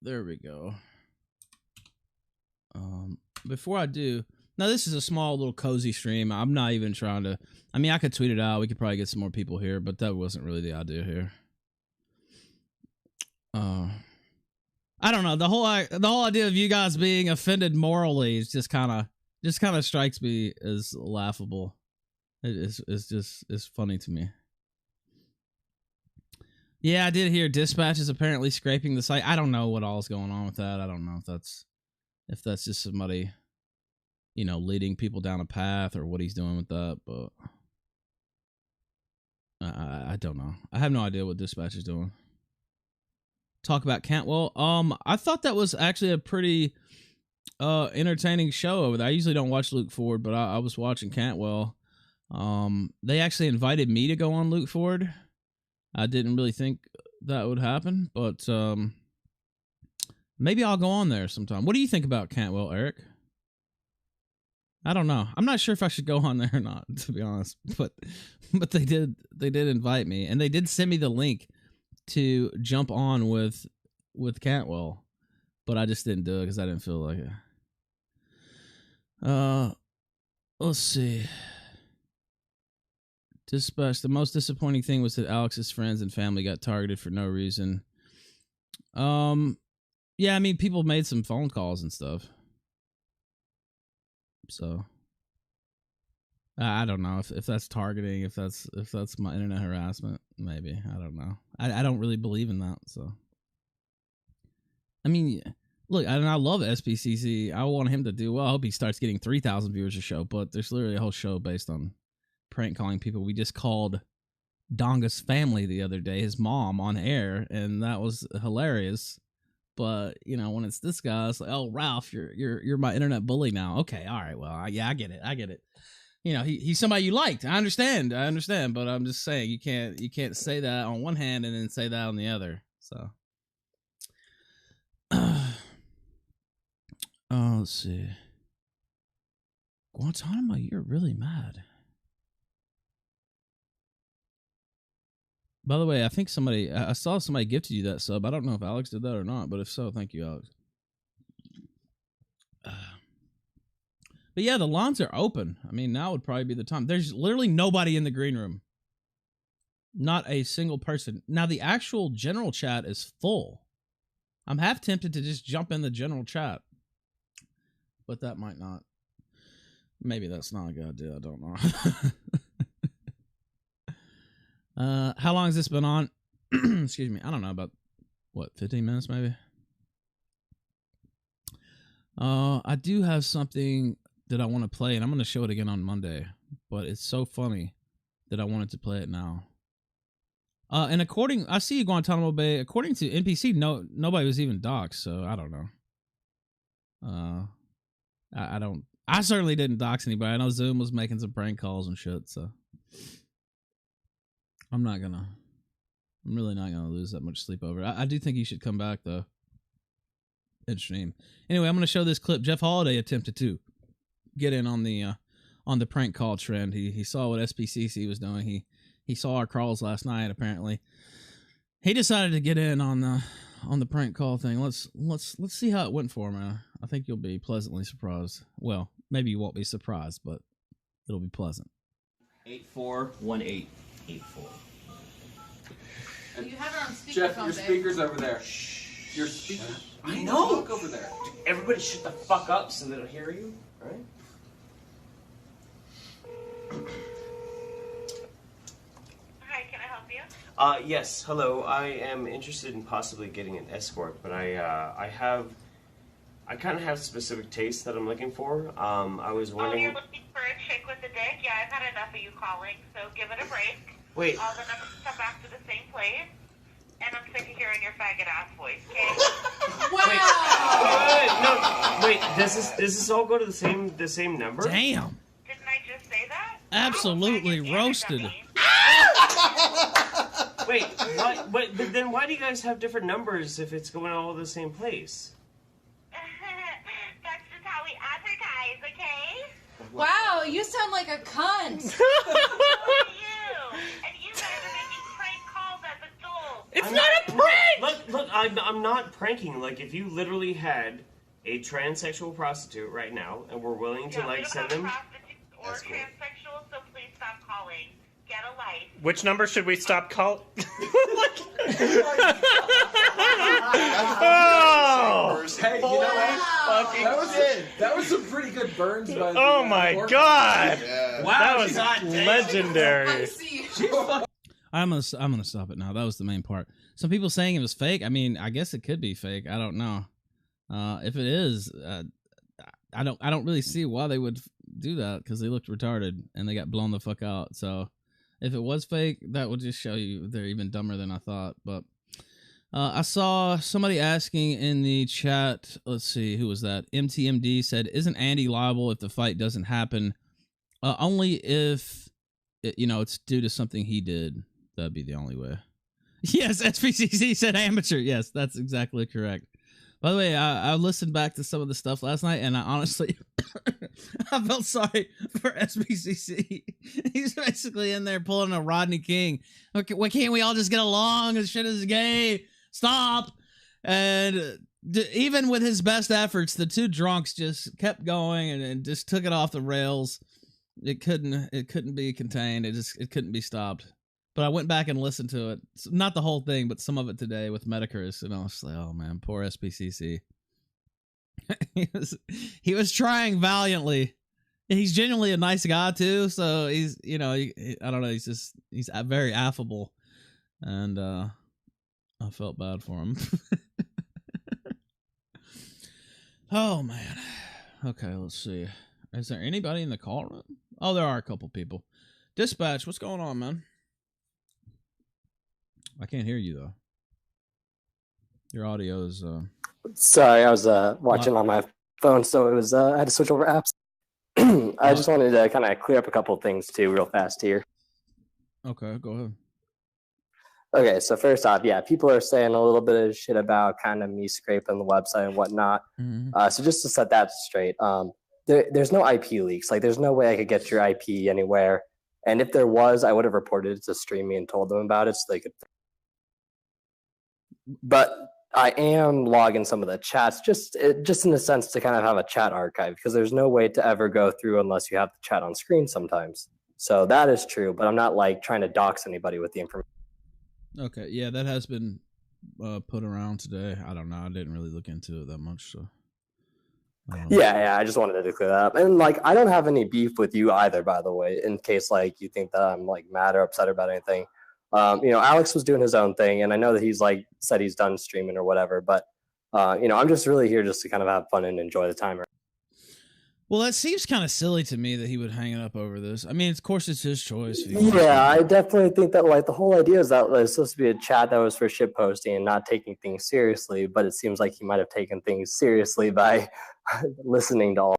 There we go. Before I do, now this is a small little cozy stream. I'm not even trying to. I mean, I could tweet it out. We could probably get some more people here, but that wasn't really the idea here. I don't know. The whole idea of you guys being offended morally is just kind of strikes me as laughable. It's funny to me. Yeah, I did hear Dispatch is apparently scraping the site. I don't know what all is going on with that. I don't know if that's just somebody, leading people down a path or what he's doing with that, but I don't know. I have no idea what Dispatch is doing. Talk about Cantwell. I thought that was actually a pretty entertaining show over there. I usually don't watch Luke Ford, but I was watching Cantwell. They actually invited me to go on Luke Ford. I didn't really think that would happen, but maybe I'll go on there sometime. What do you think about Cantwell, Eric? I don't know. I'm not sure if I should go on there or not, to be honest. But they did invite me, and they did send me the link to jump on with Cantwell, but I just didn't do it because I didn't feel like it. Let's see. Dispatch. The most disappointing thing was that Alex's friends and family got targeted for no reason. Yeah, I mean, people made some phone calls and stuff. So I don't know if that's targeting, if that's my internet harassment, maybe. I don't know. I don't really believe in that, so. I mean, look, I love SPCC. I want him to do well. I hope he starts getting 3,000 viewers a show, but there's literally a whole show based on prank calling people. We just called Donga's family the other day, his mom, on air, and that was hilarious. But when it's this guy, it's like, oh, Ralph, you're my internet bully now. Okay, all right, well, yeah, I get it. He's somebody you liked. I understand, but I'm just saying you can't say that on one hand and then say that on the other. So, let's see. Guantanamo, you're really mad. By the way, I think I saw somebody gifted you that sub. I don't know if Alex did that or not, but if so, thank you, Alex. But yeah, the lawns are open. I mean, now would probably be the time. There's literally nobody in the green room. Not a single person. Now, the actual general chat is full. I'm half tempted to just jump in the general chat. But that might not. Maybe that's not a good idea. I don't know. How long has this been on? Excuse me. I don't know, about 15 minutes maybe? I do have something that I want to play, and I'm going to show it again on Monday, but it's so funny that I wanted to play it now. And I see you, Guantanamo Bay. According to NPC, nobody was even doxxed, so I don't know. I certainly didn't dox anybody. I know Zoom was making some prank calls and shit, so I'm really not gonna lose that much sleep over it. I do think you should come back though and stream. Anyway, I'm gonna show this clip. Jeff Holiday attempted to get in on the prank call trend. He saw what SPCC was doing. He saw our calls last night. Apparently, he decided to get in on the prank call thing. Let's see how it went for him. I think you'll be pleasantly surprised. Well, maybe you won't be surprised, but it'll be pleasant. 841884. You have it on speakerphone. Jeff, your speaker's over there. Your speaker. I know. Look over there. Everybody shut the fuck up so they'll hear you, right? Hi, can I help you? Yes. Hello. I am interested in possibly getting an escort, but I kind of have specific tastes that I'm looking for. I was wondering. Oh, you're looking for a chick with a dick? Yeah, I've had enough of you calling, so give it a break. Wait. All the numbers come back to the same place, and I'm sick of hearing your faggot ass voice. Okay? Wow! No, wait. Does this all go to the same number? Damn. Didn't I just say that? Absolutely roasted. Wait, what? But then why do you guys have different numbers if it's going all to the same place? That's just how we advertise, okay? Wow, you sound like a cunt. So do you. And you guys are making prank calls as adults. It's not a prank! Look, I'm not pranking. Like, if you literally had a transsexual prostitute right now, and we're willing to like send them. Or transsexual, so please stop calling. Get a life. Which number should we stop calling? Oh! Hey, you know what? Fucking That was some pretty good burns by the Oh my god! Yeah. Wow, that was legendary. I'm gonna stop it now. That was the main part. Some people saying it was fake. I mean, I guess it could be fake. I don't know. If it is, I don't really see why they would do that, because they looked retarded and they got blown the fuck out. So if it was fake, that would just show you they're even dumber than I thought. But I saw somebody asking in the chat, let's see, who was that? MTMD said, isn't Andy liable if the fight doesn't happen? Only if, it's due to something he did. That'd be the only way. Yes, SPCC said amateur. Yes, that's exactly correct. By the way, I listened back to some of the stuff last night, and I honestly, I felt sorry for SPCC. He's basically in there pulling a Rodney King. Okay, why can't we all just get along? This shit is gay. Stop. And even with his best efforts, the two drunks just kept going and just took it off the rails. It couldn't be contained. It couldn't be stopped. But I went back and listened to it. Not the whole thing, but some of it today with Medicris. And I was like, oh man, poor SPCC. he was trying valiantly. He's genuinely a nice guy too. So he's, I don't know. He's very affable. And I felt bad for him. Oh man. Okay, let's see. Is there anybody in the call room? Oh, there are a couple people. Dispatch, what's going on, man? I can't hear you though. Your audio is Sorry, I was watching on my phone, so it was I had to switch over apps. I just wanted to kind of clear up a couple of things too real fast here. Okay, go ahead. Okay, so first off, yeah, people are saying a little bit of shit about kind of me scraping the website and whatnot. Mm-hmm. So just to set that straight, there's no IP leaks. Like, there's no way I could get your IP anywhere. And if there was, I would have reported it to Streamy and told them about it so they could. But I am logging some of the chats just in a sense to kind of have a chat archive, because there's no way to ever go through unless you have the chat on screen sometimes. So that is true, but I'm not like trying to dox anybody with the information. Okay, yeah, that has been put around today. I don't know. I didn't really look into it that much, so. Yeah, I just wanted to clear that up. And like, I don't have any beef with you either, by the way, in case like you think that I'm like mad or upset about anything. Alex was doing his own thing, and I know that he's like said he's done streaming or whatever, but I'm just really here just to kind of have fun and enjoy the time. Well, that seems kind of silly to me that he would hang it up over this. I mean, of course, it's his choice. Yeah, I definitely think that like the whole idea is that it's supposed to be a chat that was for shit posting and not taking things seriously, but it seems like he might have taken things seriously by listening to all.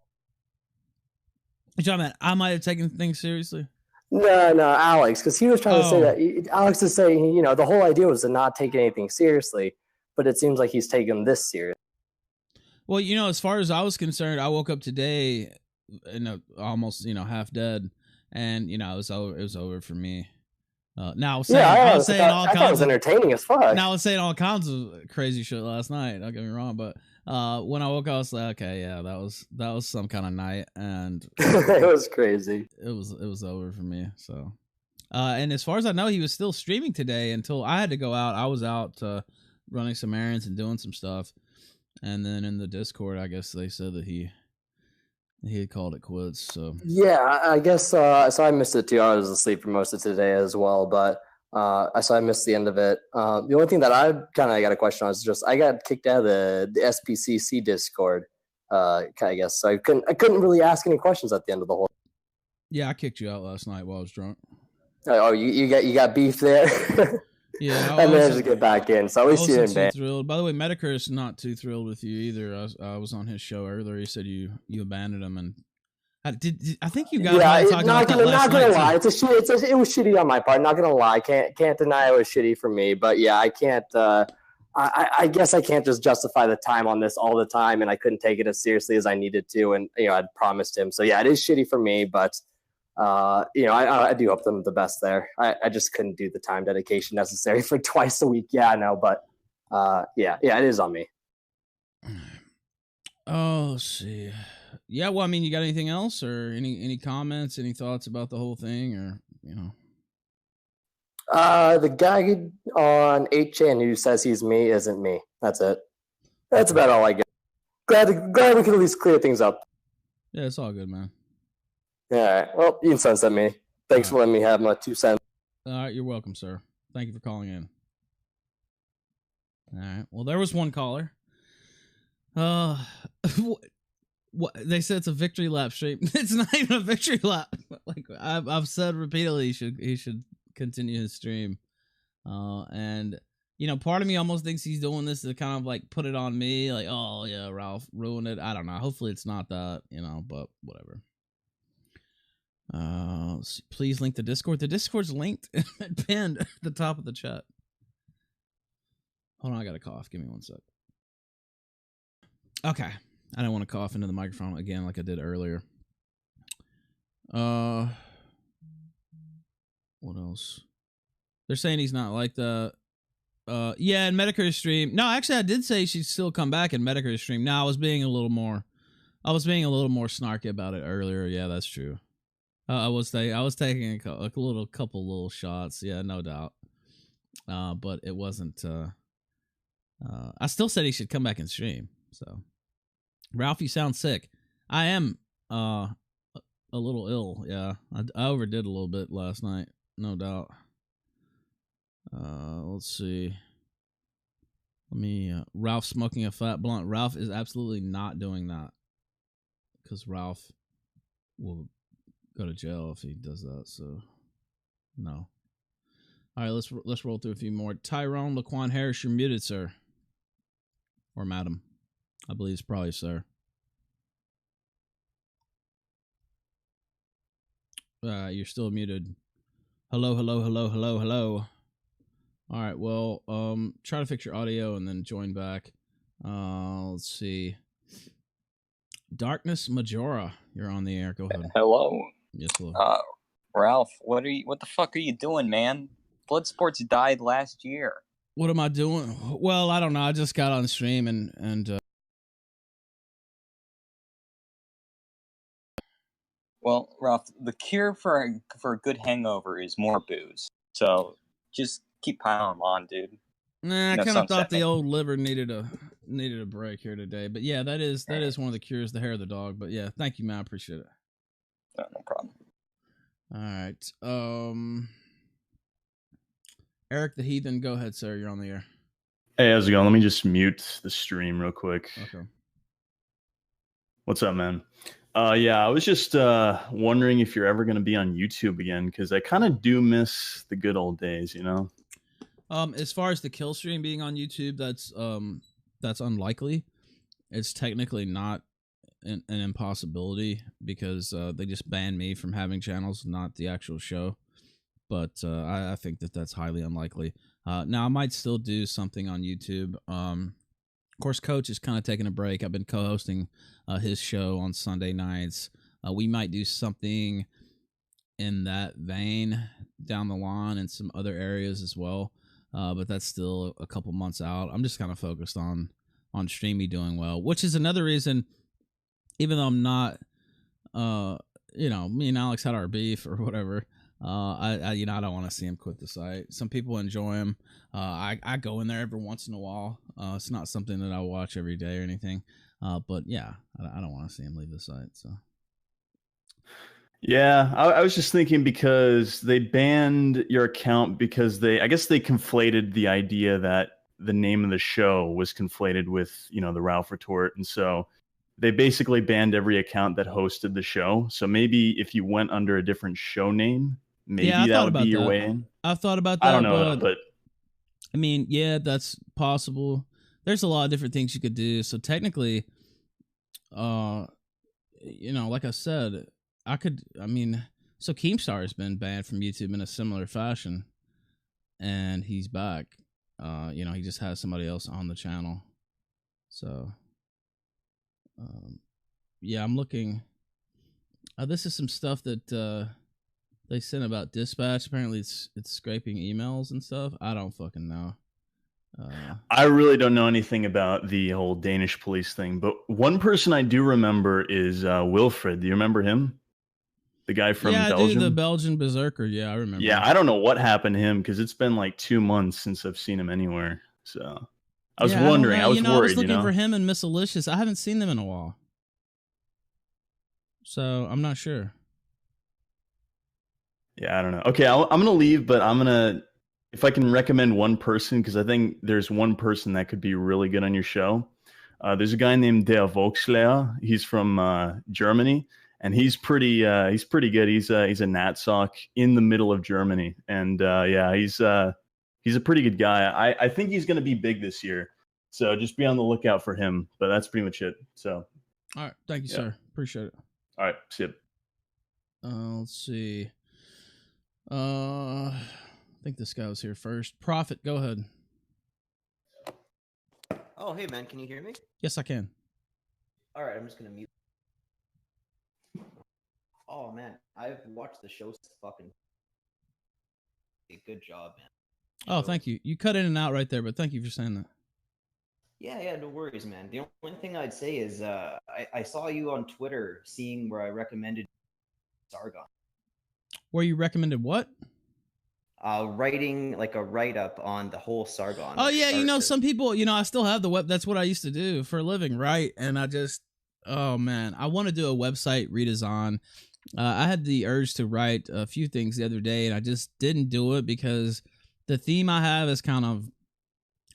You're talking about I might have taken things seriously? No, Alex, because he was trying to say that. Alex is saying, the whole idea was to not take anything seriously, but it seems like he's taken this seriously. Well, as far as I was concerned, I woke up today, almost, half dead, and it was over for me. Now I was saying, I thought it was entertaining as fuck. Now I was saying all kinds of crazy shit last night. Don't get me wrong, but when I woke up, I was like, okay, yeah, that was some kind of night, and it was crazy. It was over for me. So, and as far as I know, he was still streaming today until I had to go out. I was out running some errands and doing some stuff. And then in the Discord, I guess they said that he had called it quits. So yeah, I guess so. I missed it too. I was asleep for most of today as well, but I missed the end of it. The only thing that I kind of got a question on is just I got kicked out of the SPCC Discord. I guess so. I couldn't really ask any questions at the end of the whole. Yeah, I kicked you out last night while I was drunk. Oh, you got beef there. Yeah, I managed to get back in, so at least you didn't ban. Thrilled. By the way, Medicare is not too thrilled with you either. I was on his show earlier. He said you abandoned him, and I think you guys talking about that last night. Not gonna lie, it was shitty on my part. Not gonna lie, can't deny it was shitty for me. But yeah, I can't. I guess I can't just justify the time on this all the time, and I couldn't take it as seriously as I needed to, and I'd promised him. So yeah, it is shitty for me, but. I do hope them the best there. I just couldn't do the time dedication necessary for twice a week. Yeah, I know, but Yeah, it is on me. Oh, let's see. Yeah, well, I mean, you got anything else or any comments, any thoughts about the whole thing, or The guy on 8chan who says he's me isn't me. That's it. That's about all I get. Glad we can at least clear things up. Yeah, it's all good, man. All right. Well, you can sunset me. Thanks for letting me have my 2 cents. All right, you're welcome, sir. Thank you for calling in. All right. Well, there was one caller. What they said it's a victory lap stream. It's not even a victory lap. Like I've said repeatedly, he should continue his stream. And part of me almost thinks he's doing this to kind of like put it on me, like, oh yeah, Ralph ruined it. I don't know. Hopefully it's not that, but whatever. Please link the Discord. The Discord's linked and pinned at the top of the chat. Hold on, I got a cough. Give me 1 sec. Okay. I don't want to cough into the microphone again like I did earlier. What else? They're saying he's not like that. Yeah, in Metacritic stream. No, actually I did say she'd still come back in Metacritic stream. No, I was being a little more snarky about it earlier. Yeah, that's true. I was taking a couple little shots. Yeah, no doubt. But it wasn't I still said he should come back and stream. So Ralph, you sound sick. I am a little ill. Yeah, I overdid a little bit last night, no doubt. Let's see. Let me. Ralph smoking a fat blunt. Ralph is absolutely not doing that, because Ralph will go to jail if he does that. So, no. All right, let's roll through a few more. Tyrone Laquan Harris, you're muted, sir, or madam. I believe it's probably sir. You're still muted. Hello. All right, well, try to fix your audio and then join back. Let's see. Darkness Majora, you're on the air. Go ahead. Hello. Yes, hello. Ralph, what the fuck are you doing, man? Bloodsports died last year. What am I doing? Well, I don't know. I just got on stream and Well, Ralph, the cure for a good hangover is more booze. So just keep piling on, dude. Nah, I kind of thought the old liver needed a break here today. But yeah, that is one of the cures, the hair of the dog. But yeah, thank you, man. I appreciate it. No problem. All right. Eric the Heathen, go ahead, sir. You're on the air. Hey, how's it going? Let me just mute the stream real quick. Okay. What's up, man? Yeah, I was just wondering if you're ever going to be on YouTube again, because I kind of do miss the good old days, As far as the kill stream being on YouTube, that's unlikely. It's technically not an impossibility, because they just banned me from having channels, not the actual show. But I think that's highly unlikely. Now I might still do something on YouTube. Of course, Coach is kind of taking a break. I've been co-hosting his show on Sunday nights. We might do something in that vein down the line in some other areas as well. But that's still a couple months out. I'm just kind of focused on Streamy doing well, which is another reason, even though I'm not, me and Alex had our beef or whatever. I don't want to see him quit the site. Some people enjoy him. I go in there every once in a while. It's not something that I watch every day or anything. But yeah, I don't want to see him leave the site. So. Yeah, I was just thinking, because they banned your account because I guess they conflated the idea that the name of the show was conflated with, the Ralph Retort. And so they basically banned every account that hosted the show. So maybe if you went under a different show name, maybe that would be your way in. I've thought about that. I don't know, but I mean, yeah, that's possible. There's a lot of different things you could do. So technically, like I said, so Keemstar has been banned from YouTube in a similar fashion, and he's back. He just has somebody else on the channel. So, yeah, I'm looking. This is some stuff that they sent about Dispatch. Apparently, it's scraping emails and stuff. I don't fucking know. I really don't know anything about the whole Danish police thing, but one person I do remember is Wilfred. Do you remember him? The guy from Belgium? The Belgian berserker. Yeah, I remember. Yeah, him. I don't know what happened to him because it's been like 2 months since I've seen him anywhere. So I was wondering. I was worried. I was looking for him and Miss Alicious. I haven't seen them in a while, so I'm not sure. Yeah, I don't know. Okay, I'm gonna leave, but if I can recommend one person, because I think there's one person that could be really good on your show. There's a guy named TheRalphRetort. He's from Germany, and he's pretty good. He's a Natsock in the middle of Germany, and he's a pretty good guy. I think he's gonna be big this year, so just be on the lookout for him. But that's pretty much it. So, all right, thank you, sir. Appreciate it. All right, see you. Let's see. I think this guy was here first. Prophet, go ahead. Oh, hey, man. Can you hear me? Yes, I can. All right, I'm just going to mute. Oh, man. I've watched the show fucking... Good job, man. Oh, thank you. You cut in and out right there, but thank you for saying that. Yeah, no worries, man. The only thing I'd say is I saw you on Twitter seeing where I recommended Sargon. Where you recommended what? Writing like a write-up on the whole Sargon. Oh yeah, some people, I still have the web. That's what I used to do for a living, right? And I just, oh man, I want to do a website redesign. I had the urge to write a few things the other day, and I just didn't do it because the theme I have is kind of,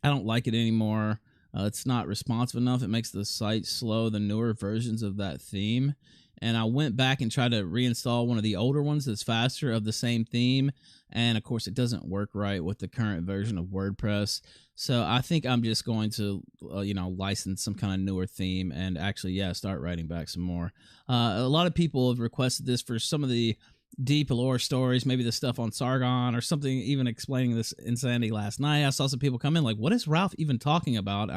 I don't like it anymore. It's not responsive enough. It makes the site slow, the newer versions of that theme. And I went back and tried to reinstall one of the older ones that's faster of the same theme. And of course, it doesn't work right with the current version of WordPress. So I think I'm just going to, license some kind of newer theme and actually, start writing back some more. A lot of people have requested this for some of the deep lore stories, maybe the stuff on Sargon or something, even explaining this insanity last night. I saw some people come in like, what is Ralph even talking about?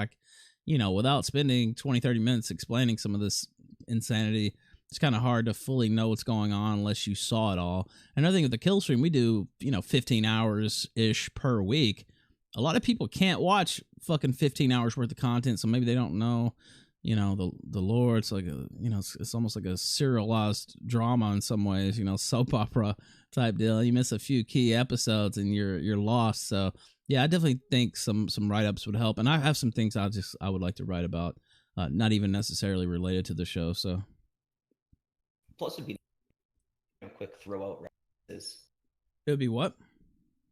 Without spending 20, 30 minutes explaining some of this insanity, it's kind of hard to fully know what's going on unless you saw it all. Another thing with the kill stream, we do, 15 hours-ish per week. A lot of people can't watch fucking 15 hours worth of content, so maybe they don't know, the lore. It's like it's almost like a serialized drama in some ways, soap opera type deal. You miss a few key episodes and you're lost. So yeah, I definitely think some write-ups would help. And I have some things I would like to write about, not even necessarily related to the show. So. Plus, it'd be a quick throw out references. It would be what?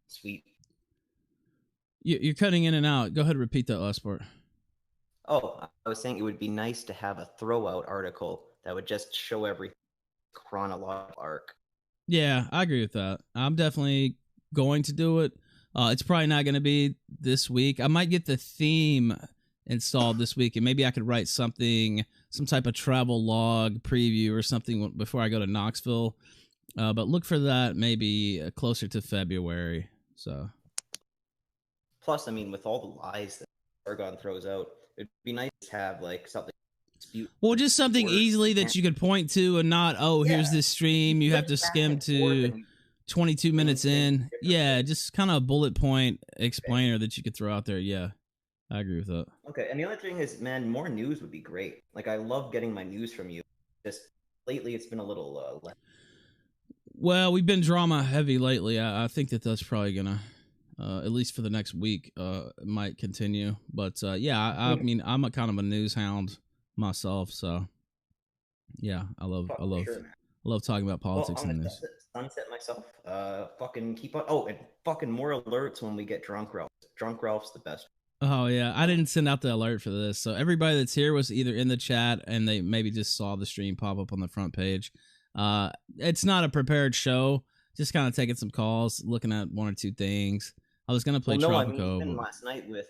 Sweet. You're cutting in and out. Go ahead and repeat that last part. Oh, I was saying it would be nice to have a throw out article that would just show every chronological arc. Yeah, I agree with that. I'm definitely going to do it. It's probably not going to be this week. I might get the theme installed this week, and maybe I could write some type of travel log preview or something before I go to Knoxville. But look for that maybe closer to February. So. Plus, with all the lies that Sargon throws out, it'd be nice to have like something. Well, just something easily that you could point to and not, here's this stream. You have to skim to 22 minutes in. Yeah, just kind of a bullet point explainer that you could throw out there. Yeah. I agree with that. Okay, and the other thing is, man, more news would be great. Like, I love getting my news from you. Just lately, it's been a little less. Well, we've been drama heavy lately. I think that's probably gonna, at least for the next week, might continue. But I'm a kind of a news hound myself, so yeah, I love talking about politics and news. Sunset myself. Fucking keep on. Oh, and fucking more alerts when we get drunk Ralph. Drunk Ralph's the best. Oh, yeah. I didn't send out the alert for this. So everybody that's here was either in the chat and they maybe just saw the stream pop up on the front page. It's not a prepared show. Just kind of taking some calls, looking at one or two things. I was going to play Tropico. Even last night with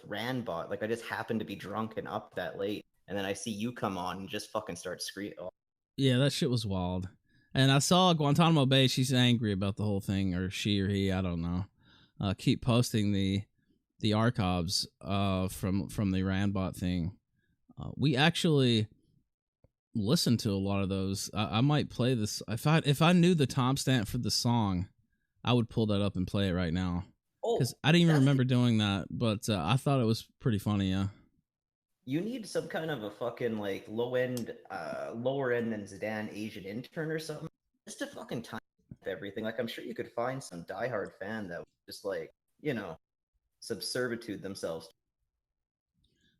Randbot, like I just happened to be drunk and up that late. And then I see you come on and just fucking start screaming. Oh. Yeah, that shit was wild. And I saw Guantanamo Bay. She's angry about the whole thing, or she or he, I don't know. Keep posting the archives from the Randbot thing. We actually listened to a lot of those. I might play this if I knew the timestamp for the song. I would pull that up and play it right now. Because I didn't even remember doing that, but I thought it was pretty funny, yeah. You need some kind of a fucking like lower end than Zidane Asian intern or something, just to fucking time everything. Like I'm sure you could find some diehard fan that would just like, subservitude themselves.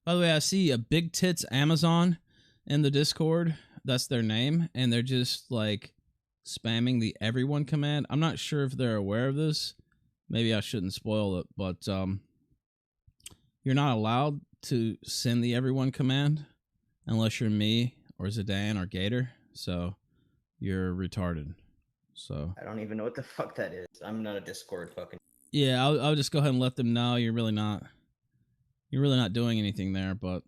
By the way, I see a Big Tits Amazon in the Discord. That's their name, and they're just like spamming the everyone command. I'm not sure if they're aware of this. Maybe I shouldn't spoil it, but you're not allowed to send the everyone command unless you're me or Zidane or Gator. So you're retarded. So I don't even know what the fuck that is. I'm not a Discord fucking. Yeah, I'll just go ahead and let them know you're really not doing anything there, but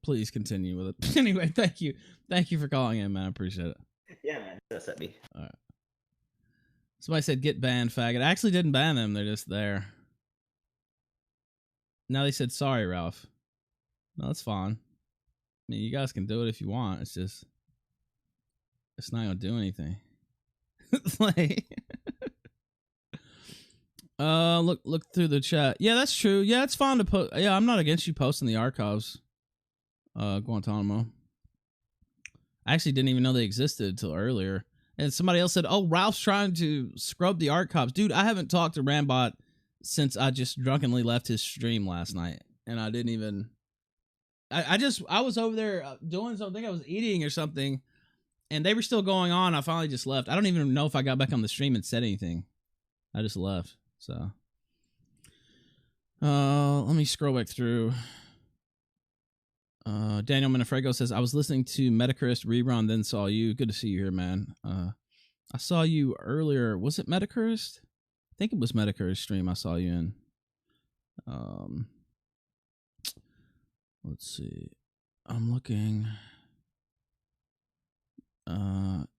please continue with it. Anyway, thank you for calling in, man. I appreciate it. Yeah, man, that's at me. All right. Somebody said get banned, faggot. I actually didn't ban them. They're just there. Now they said sorry, Ralph. No, that's fine. I mean, you guys can do it if you want. It's just, it's not gonna do anything. It's like, look through the chat. Yeah, that's true. Yeah, it's fine to put. Yeah, I'm not against you posting the archives. Guantanamo. I actually didn't even know they existed until earlier. And somebody else said, "Oh, Ralph's trying to scrub the archives." Dude, I haven't talked to Rambot since I just drunkenly left his stream last night, and I didn't even. I was over there doing something. I was eating or something, and they were still going on. I finally just left. I don't even know if I got back on the stream and said anything. I just left. So, let me scroll back through. Daniel Minifrego says, I was listening to Metacurist rerun, then saw you. Good to see you here, man. I saw you earlier. Was it Metacurist? I think it was Metacurist stream I saw you in. Let's see. I'm looking.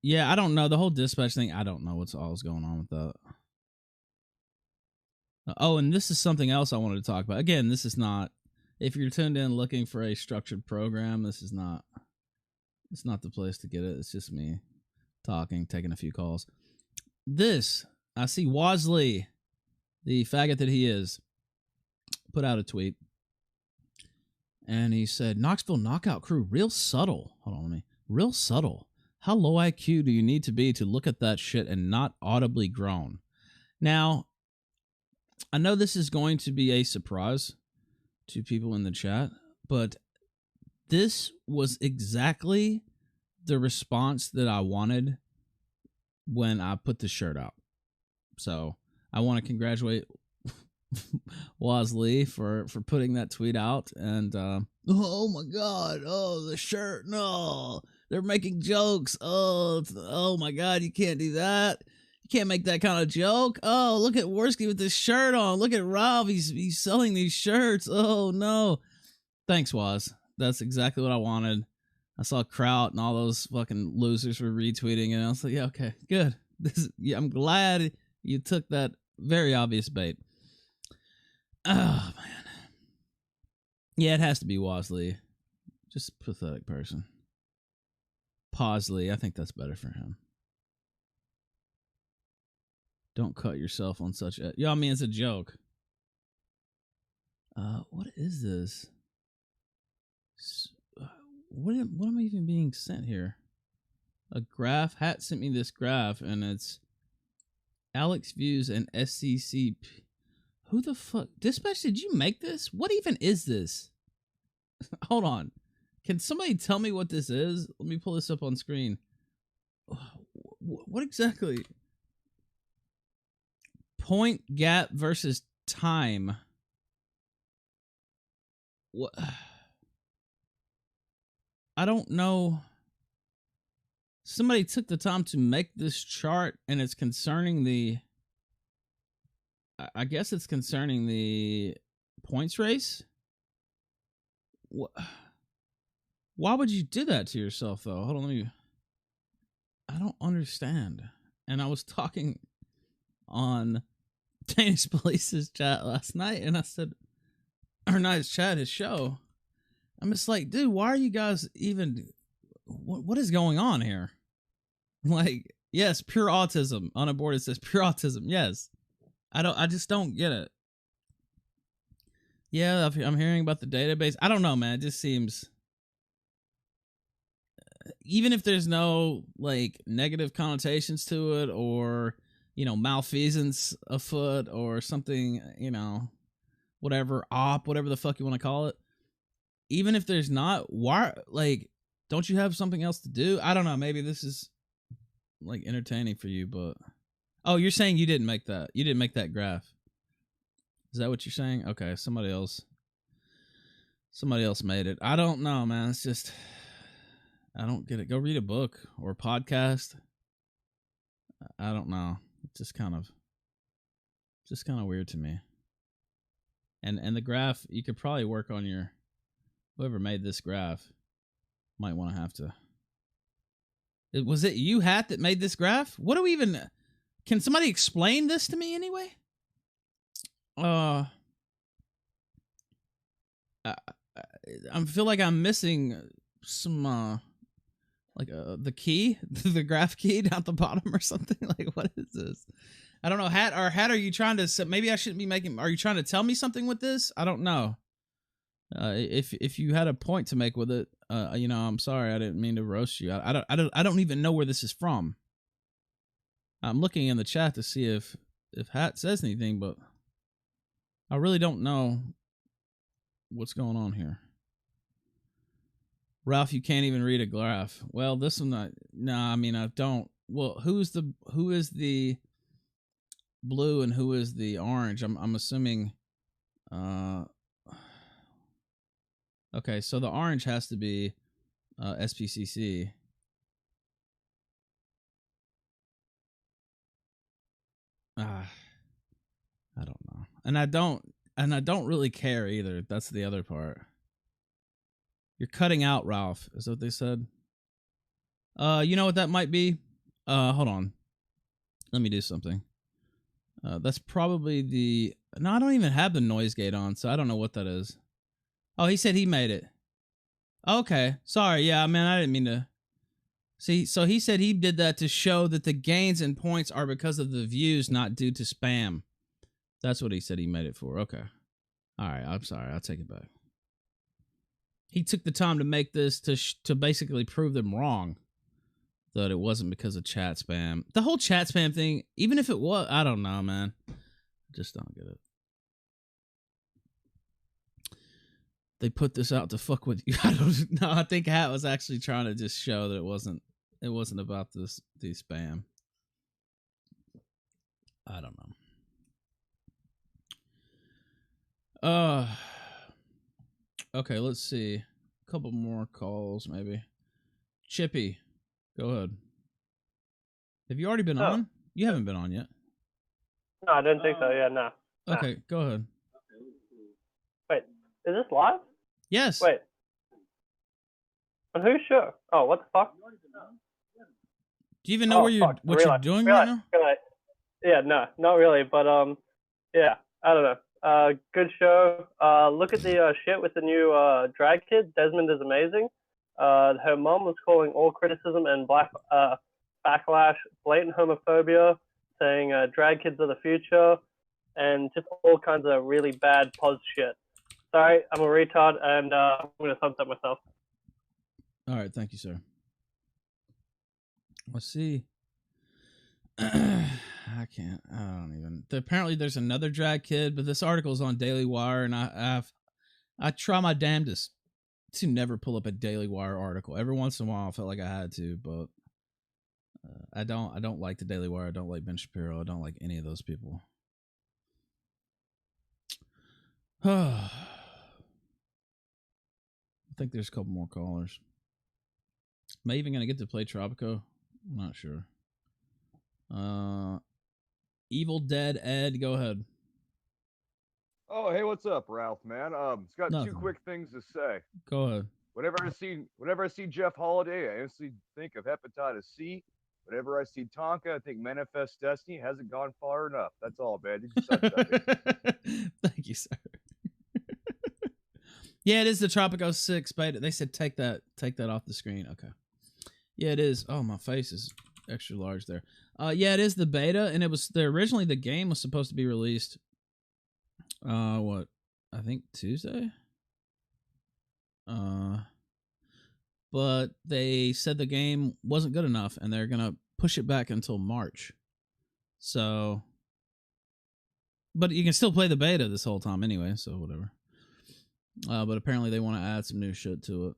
Yeah, I don't know. The whole dispatch thing, I don't know what's all's going on with that. Oh, and this is something else I wanted to talk about. Again, this is not, if you're tuned in looking for a structured program, this is not, it's not the place to get it. It's just me talking, taking a few calls. This, I see Wasley, the faggot that he is, put out a tweet. And he said, Knoxville Knockout Crew, real subtle. Hold on, let me. Real subtle. How low IQ do you need to be to look at that shit and not audibly groan? Now, I know this is going to be a surprise to people in the chat, but this was exactly the response that I wanted when I put the shirt out. So I want to congratulate Wasley for putting that tweet out. And oh my god, oh, the shirt, no, they're making jokes. Oh my god, you can't do that. You can't make that kind of joke. Oh, look at Worski with this shirt on. Look at Ralph. He's selling these shirts. Oh no. Thanks, Waz. That's exactly what I wanted. I saw Kraut and all those fucking losers were retweeting, and I was like, yeah, okay, good. I'm glad you took that very obvious bait. Oh man. Yeah, it has to be Wasley. Just a pathetic person. Posley, I think that's better for him. Don't cut yourself on such a... Yo, I mean, it's a joke. What is this? What am I even being sent here? A graph? Hat sent me this graph, and it's Alex Views and SCCP. Who the fuck? Dispatch, did you make this? What even is this? Hold on. Can somebody tell me what this is? Let me pull this up on screen. What exactly... Point gap versus time. What? I don't know. Somebody took the time to make this chart, and it's concerning the... I guess it's concerning the points race? Why would you do that to yourself, though? Hold on, let me... I don't understand. And I was talking on Danish Police's chat last night, and I said, or not his chat, his show. I'm just like, dude, why are you guys even, what is going on here? Like, yes, pure autism. On a board it says pure autism. Yes, I just don't get it. Yeah, I'm hearing about the database. I don't know, man. It just seems, even if there's no like negative connotations to it, or malfeasance afoot, or something, whatever whatever the fuck you want to call it. Even if there's not, why, like, don't you have something else to do? I don't know. Maybe this is like entertaining for you, but oh, you're saying you didn't make that. You didn't make that graph. Is that what you're saying? Okay, somebody else made it. I don't know, man. It's just, I don't get it. Go read a book or a podcast. I don't know. It's just kind of weird to me. And the graph, you could probably work on your, whoever made this graph might want to have to. Was it you, Hat, that made this graph? What do we even, can somebody explain this to me anyway? I feel like I'm missing some like the key, the graph key down at the bottom or something. Like, what is this? I don't know. Hat, are you trying to, maybe I shouldn't be making, are you trying to tell me something with this? I don't know. If you had a point to make with it, I'm sorry, I didn't mean to roast you. I don't even know where this is from. I'm looking in the chat to see if Hat says anything, but I really don't know what's going on here. Ralph, you can't even read a graph. Well, this one, I don't. Well, who is the blue and who is the orange? I'm assuming. Okay, so the orange has to be SPCC. I don't know. And I don't really care either. That's the other part. You're cutting out, Ralph. Is that what they said? You know what that might be? Hold on. Let me do something. That's probably the... No, I don't even have the noise gate on, so I don't know what that is. Oh, he said he made it. Okay. Sorry. Yeah, man, I didn't mean to... See, so he said he did that to show that the gains in points are because of the views, not due to spam. That's what he said he made it for. Okay. All right. I'm sorry. I'll take it back. He took the time to make this to basically prove them wrong. That it wasn't because of chat spam. The whole chat spam thing, even if it was, I don't know, man. I just don't get it. They put this out to fuck with you. I don't know. I think Hat was actually trying to just show that it wasn't about the spam. I don't know. Okay, let's see. A couple more calls, maybe. Chippy, go ahead. Have you already been on? You haven't been on yet. No, I didn't think so. Yeah, no. Okay, go ahead. Wait, is this live? Yes. Wait. On whose show? Oh, what the fuck? Do you even know you're doing right now? Yeah, no, not really. But yeah, I don't know. Good show. Look at the shit with the new drag kid. Desmond is amazing. Her mom was calling all criticism and backlash blatant homophobia, saying drag kids are the future, and just all kinds of really bad pos shit. Sorry, I'm a retard, and I'm going to thumbs up myself. All right, thank you, sir. Let's see. I don't even. Apparently, there's another drag kid, but this article is on Daily Wire, and I try my damnedest to never pull up a Daily Wire article. Every once in a while, I felt like I had to, but I don't like the Daily Wire. I don't like Ben Shapiro. I don't like any of those people. I think there's a couple more callers. Am I even going to get to play Tropico? I'm not sure. Evil Dead Ed, go ahead. Oh, hey, what's up, Ralph, man? It's got Nothing. 2 quick things to say. Go ahead. Whenever I see Jeff Holiday, I instantly think of hepatitis C. Whenever I see Tonka, I think Manifest Destiny hasn't gone far enough. That's all, man. You can suck that. Thank you, sir. Yeah, it is the Tropico 6 beta. They said take that off the screen. Okay. Yeah, it is. Oh, my face is extra large there. Yeah, it is the beta, and it was originally the game was supposed to be released. What? I think Tuesday. But they said the game wasn't good enough, and they're gonna push it back until March. So, but you can still play the beta this whole time anyway. So whatever. But apparently they want to add some new shit to it.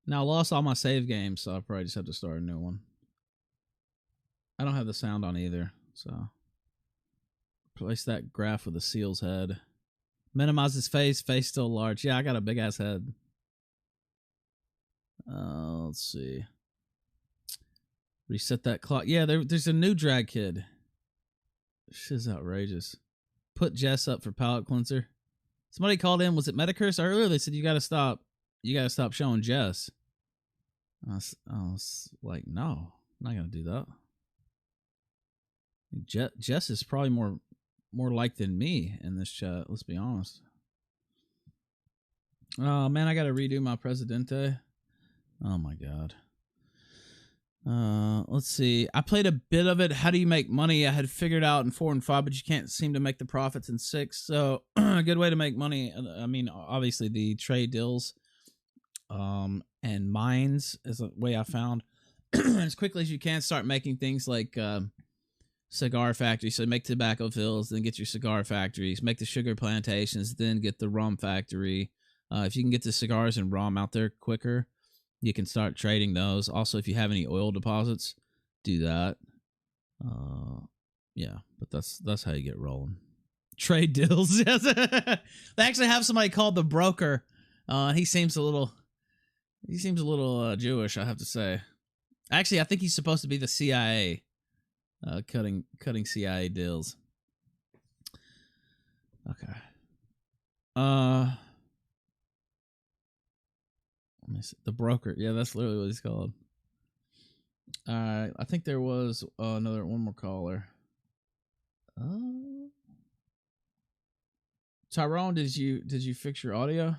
Now I lost all my save games, so I probably just have to start a new one. I don't have the sound on either, so replace that graph with a seal's head. Minimize his face still large. Yeah, I got a big ass head. Let's see. Reset that clock. Yeah, there's a new drag kid. Shit's outrageous. Put Jess up for palate cleanser. Somebody called in. Was it Metacurse earlier? They said you gotta stop. You gotta stop showing Jess. I was like, no, I'm not gonna do that. Jess is probably more liked than me in this chat. Let's be honest. Oh man, I gotta redo my Presidente. Oh my god. Let's see. I played a bit of it. How do you make money? I had figured out in 4 and 5, but you can't seem to make the profits in 6. So a good way to make money. I mean, obviously the trade deals, and mines is a way I found. As quickly as you can, start making things like cigar factories. So make tobacco fields, then get your cigar factories. Make the sugar plantations, then get the rum factory. If you can get the cigars and rum out there quicker, you can start trading those. Also, if you have any oil deposits, do that. Yeah, but that's how you get rolling. Trade deals. Yes. They actually have somebody called the broker. He seems a little Jewish, I have to say. Actually, I think he's supposed to be the CIA, cutting CIA deals. Okay. Let me see. The broker. Yeah, that's literally what he's called. All right. I think there was one more caller. Tyrone, did you fix your audio?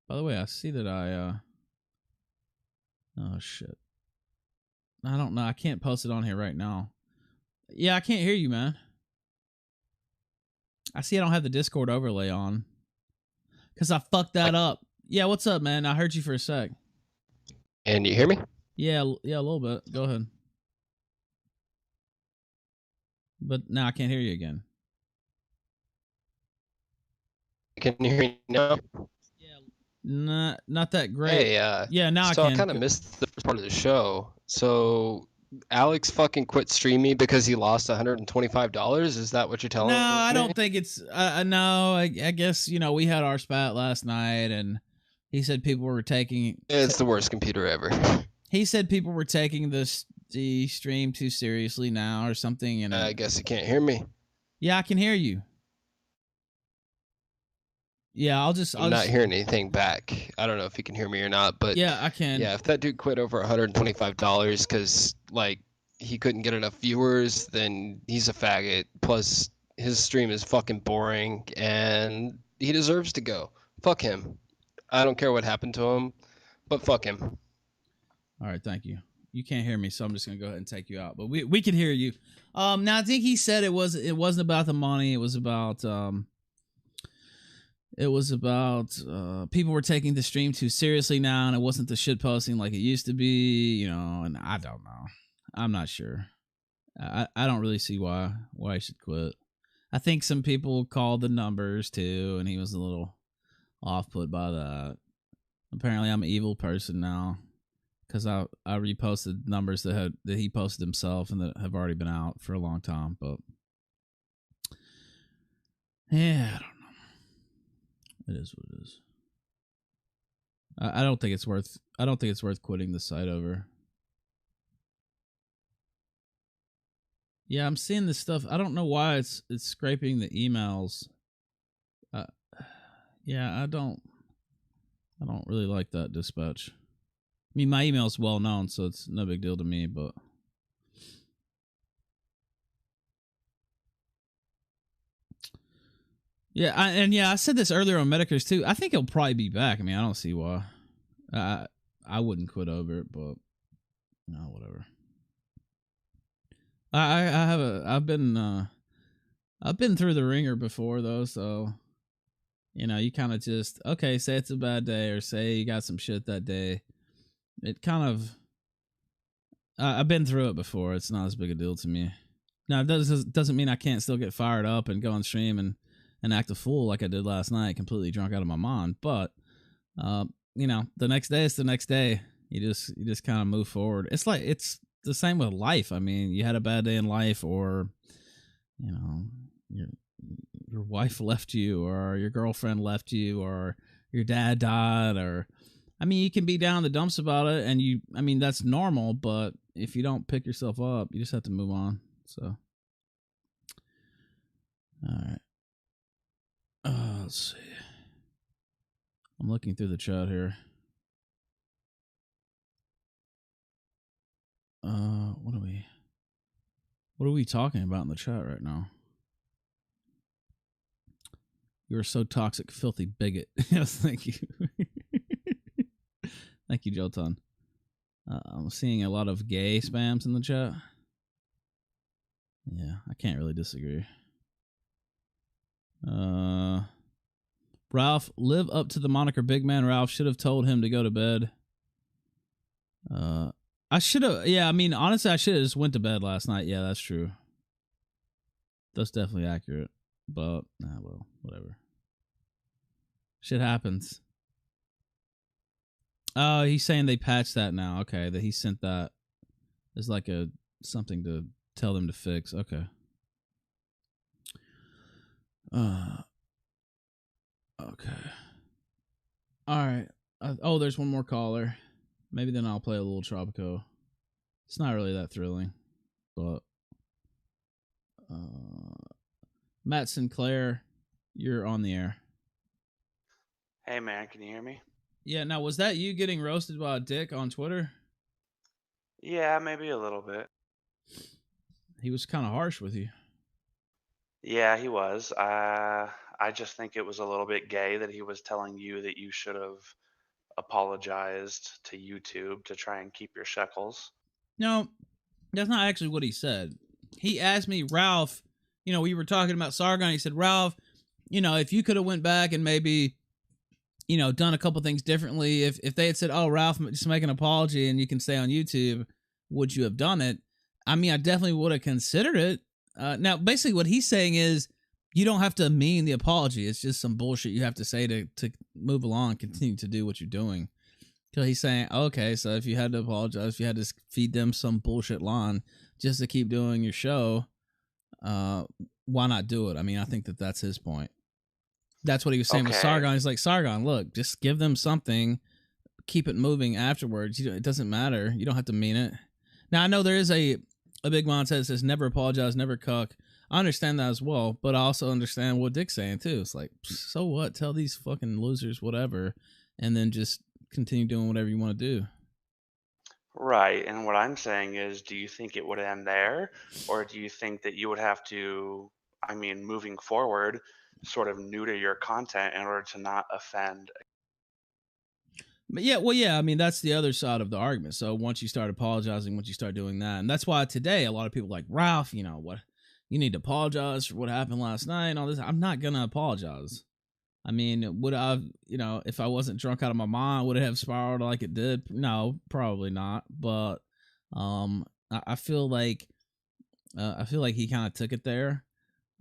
By the way, I see that oh shit. I don't know. I can't post it on here right now. Yeah, I can't hear you, man. I see I don't have the Discord overlay on. Because I fucked that up. Yeah, what's up, man? I heard you for a sec. And you hear me? Yeah, a little bit. Go ahead. But now I can't hear you again. Can you hear me now? Not that great. Hey, yeah, now so I can. I kind of missed the first part of the show. So Alex fucking quit streaming because he lost $125. Is that what you're telling me? No, I don't think it's. No, I guess we had our spat last night, and he said people were taking. It's the worst computer ever. He said people were taking the stream too seriously now, or something. And I guess you can't hear me. Yeah, I can hear you. Yeah, I'll not hearing anything back. I don't know if you can hear me or not, but yeah, I can. Yeah, if that dude quit over $125 because he couldn't get enough viewers, then he's a faggot. Plus, his stream is fucking boring, and he deserves to go. Fuck him. I don't care what happened to him, but fuck him. All right, thank you. You can't hear me, so I'm just gonna go ahead and take you out. But we can hear you. Now I think he said it wasn't about the money. It was about people were taking the stream too seriously now, and it wasn't the shit posting like it used to be, and I don't know. I'm not sure. I don't really see why he should quit. I think some people called the numbers too, and he was a little off-put by that. Apparently I'm an evil person now because I reposted numbers that he posted himself and that have already been out for a long time, but yeah, I don't know. It is what it is. I don't think it's worth quitting the site over. Yeah, I'm seeing this stuff. I don't know why it's scraping the emails. Yeah, I don't really like that dispatch. I mean, my email's well known, so it's no big deal to me, but yeah, I said this earlier on Medicars too. I think he'll probably be back. I mean, I don't see why. I I wouldn't quit over it, but no, whatever. I've been through the ringer before though, so you kind of just okay, say it's a bad day or say you got some shit that day. It kind of I've been through it before. It's not as big a deal to me. Now it doesn't mean I can't still get fired up and go on stream and act a fool like I did last night, completely drunk out of my mind. But the next day is the next day. You just kind of move forward. It's like it's the same with life. I mean, you had a bad day in life, or your wife left you, or your girlfriend left you, or your dad died, or I mean, you can be down in the dumps about it, and that's normal. But if you don't pick yourself up, you just have to move on. So, all right. Let's see. I'm looking through the chat here. What are we talking about in the chat right now? You're so toxic, filthy bigot. Yes, thank you. Thank you, Jotan. I'm seeing a lot of gay spams in the chat. Yeah, I can't really disagree. Ralph, live up to the moniker Big Man Ralph. Should have told him to go to bed. I should have. Yeah, I mean, honestly, I should have just went to bed last night. Yeah, that's true. That's definitely accurate. But, well, whatever. Shit happens. Oh, he's saying they patched that now. Okay, that he sent that as like something to tell them to fix. Okay. Okay. All right. There's one more caller. Maybe then I'll play a little Tropico. It's not really that thrilling, but Matt Sinclair, you're on the air. Hey man, can you hear me? Yeah, now was that you getting roasted by a dick on Twitter? Yeah, maybe a little bit. He was kind of harsh with you. Yeah, he was. I just think it was a little bit gay that he was telling you that you should have apologized to YouTube to try and keep your shekels. No, that's not actually what he said. He asked me, Ralph, we were talking about Sargon. He said, Ralph, if you could have went back and maybe, done a couple things differently, if they had said, oh, Ralph, just make an apology and you can stay on YouTube, would you have done it? I mean, I definitely would have considered it. Now, basically what he's saying is you don't have to mean the apology. It's just some bullshit you have to say to move along, continue to do what you're doing. So he's saying, okay, so if you had to apologize, if you had to feed them some bullshit line just to keep doing your show, why not do it? I mean, I think that's his point. That's what he was saying with Sargon. He's like, Sargon, look, just give them something, keep it moving afterwards. It doesn't matter. You don't have to mean it. Now, I know there is a big man that says never apologize, never cuck. I understand that as well, but I also understand what Dick's saying too. It's like, so what? Tell these fucking losers whatever, and then just continue doing whatever you want to do. Right, and what I'm saying is, do you think it would end there, or do you think that you would have to, I mean, moving forward, sort of neuter your content in order to not offend? But yeah, I mean, that's the other side of the argument. So once you start apologizing, once you start doing that, and that's why today a lot of people are like, Ralph, what, you need to apologize for what happened last night and all this. I'm not gonna apologize. I mean, would I, if I wasn't drunk out of my mind, would it have spiraled like it did? No, probably not. But I feel like he kind of took it there,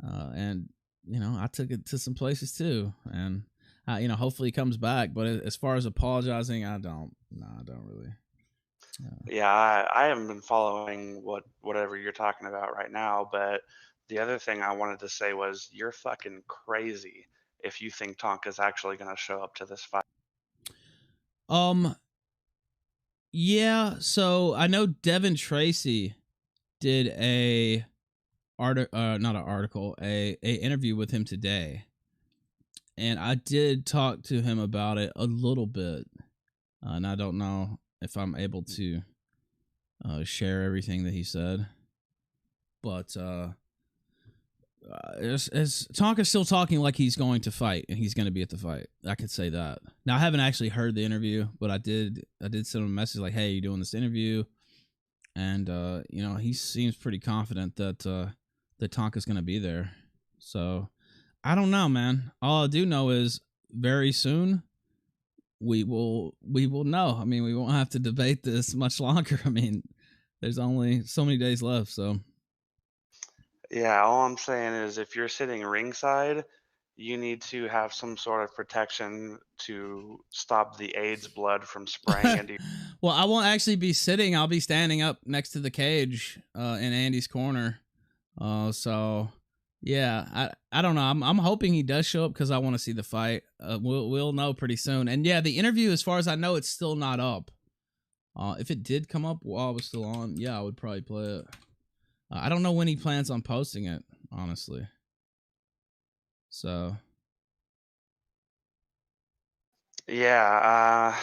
and I took it to some places too, and hopefully he comes back. But as far as apologizing, I don't really. Yeah, I haven't been following whatever you're talking about right now, but the other thing I wanted to say was you're fucking crazy if you think Tonka's actually going to show up to this fight. Yeah, so I know Devin Tracy did a interview with him today, and I did talk to him about it a little bit, and I don't know if I'm able to share everything that he said, but Tonka's still talking like he's going to fight and he's going to be at the fight. I could say that. Now I haven't actually heard the interview, but I did send him a message like, "Hey, you doing this interview?" And he seems pretty confident that Tonka's going to be there. So I don't know, man. All I do know is very soon we will know. I mean, we won't have to debate this much longer. I mean, there's only so many days left, so. Yeah, all I'm saying is if you're sitting ringside, you need to have some sort of protection to stop the AIDS blood from spraying into. Well, I won't actually be sitting. I'll be standing up next to the cage in Andy's corner. So yeah, I don't know. I'm hoping he does show up because I want to see the fight. We'll know pretty soon. And yeah, the interview, as far as I know, it's still not up. If it did come up while I was still on, yeah, I would probably play it. I don't know when he plans on posting it, honestly. So. Yeah,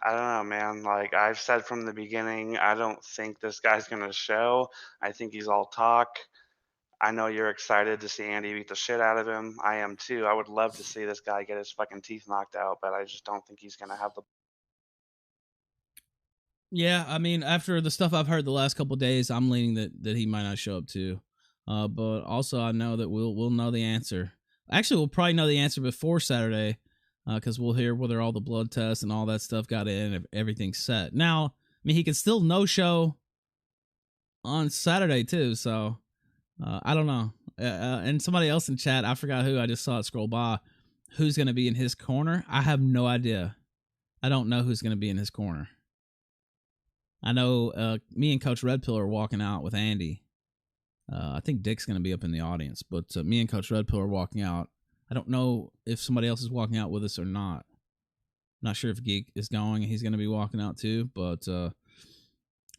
I don't know, man. Like I've said from the beginning, I don't think this guy's gonna show. I think he's all talk. I know you're excited to see Andy beat the shit out of him. I am too. I would love to see this guy get his fucking teeth knocked out, but I just don't think he's gonna have the. Yeah, I mean, after the stuff I've heard the last couple of days, I'm leaning that he might not show up too. But also I know that we'll know the answer. Actually, we'll probably know the answer before Saturday, because we'll hear whether all the blood tests and all that stuff got in, and everything's set. Now, I mean, he can still no show on Saturday too, so I don't know. And somebody else in chat, I forgot who, I just saw it scroll by, who's going to be in his corner. I have no idea. I don't know who's going to be in his corner. I know me and Coach Red Pill are walking out with Andy. I think Dick's going to be up in the audience, but me and Coach Red Pill are walking out. I don't know if somebody else is walking out with us or not. I'm not sure if Geek is going and he's going to be walking out too, but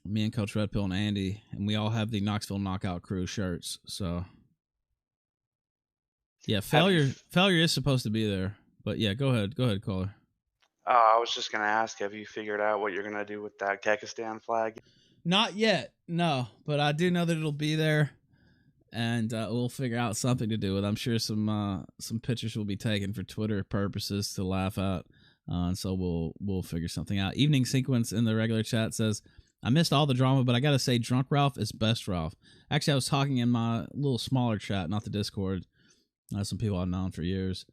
me and Coach Red Pill and Andy, and we all have the Knoxville Knockout Crew shirts. So yeah, failure is supposed to be there, but yeah, go ahead, caller. I was just gonna ask, have you figured out what you're gonna do with that Kekistan flag? Not yet, no, but I do know that it'll be there, and we'll figure out something to do with it. I'm sure some pictures will be taken for Twitter purposes to laugh at, and so we'll figure something out. Evening Sequence in the regular chat says, I missed all the drama, but I gotta say, Drunk Ralph is best Ralph. Actually, I was talking in my little smaller chat, not the Discord. Some people I've known for years.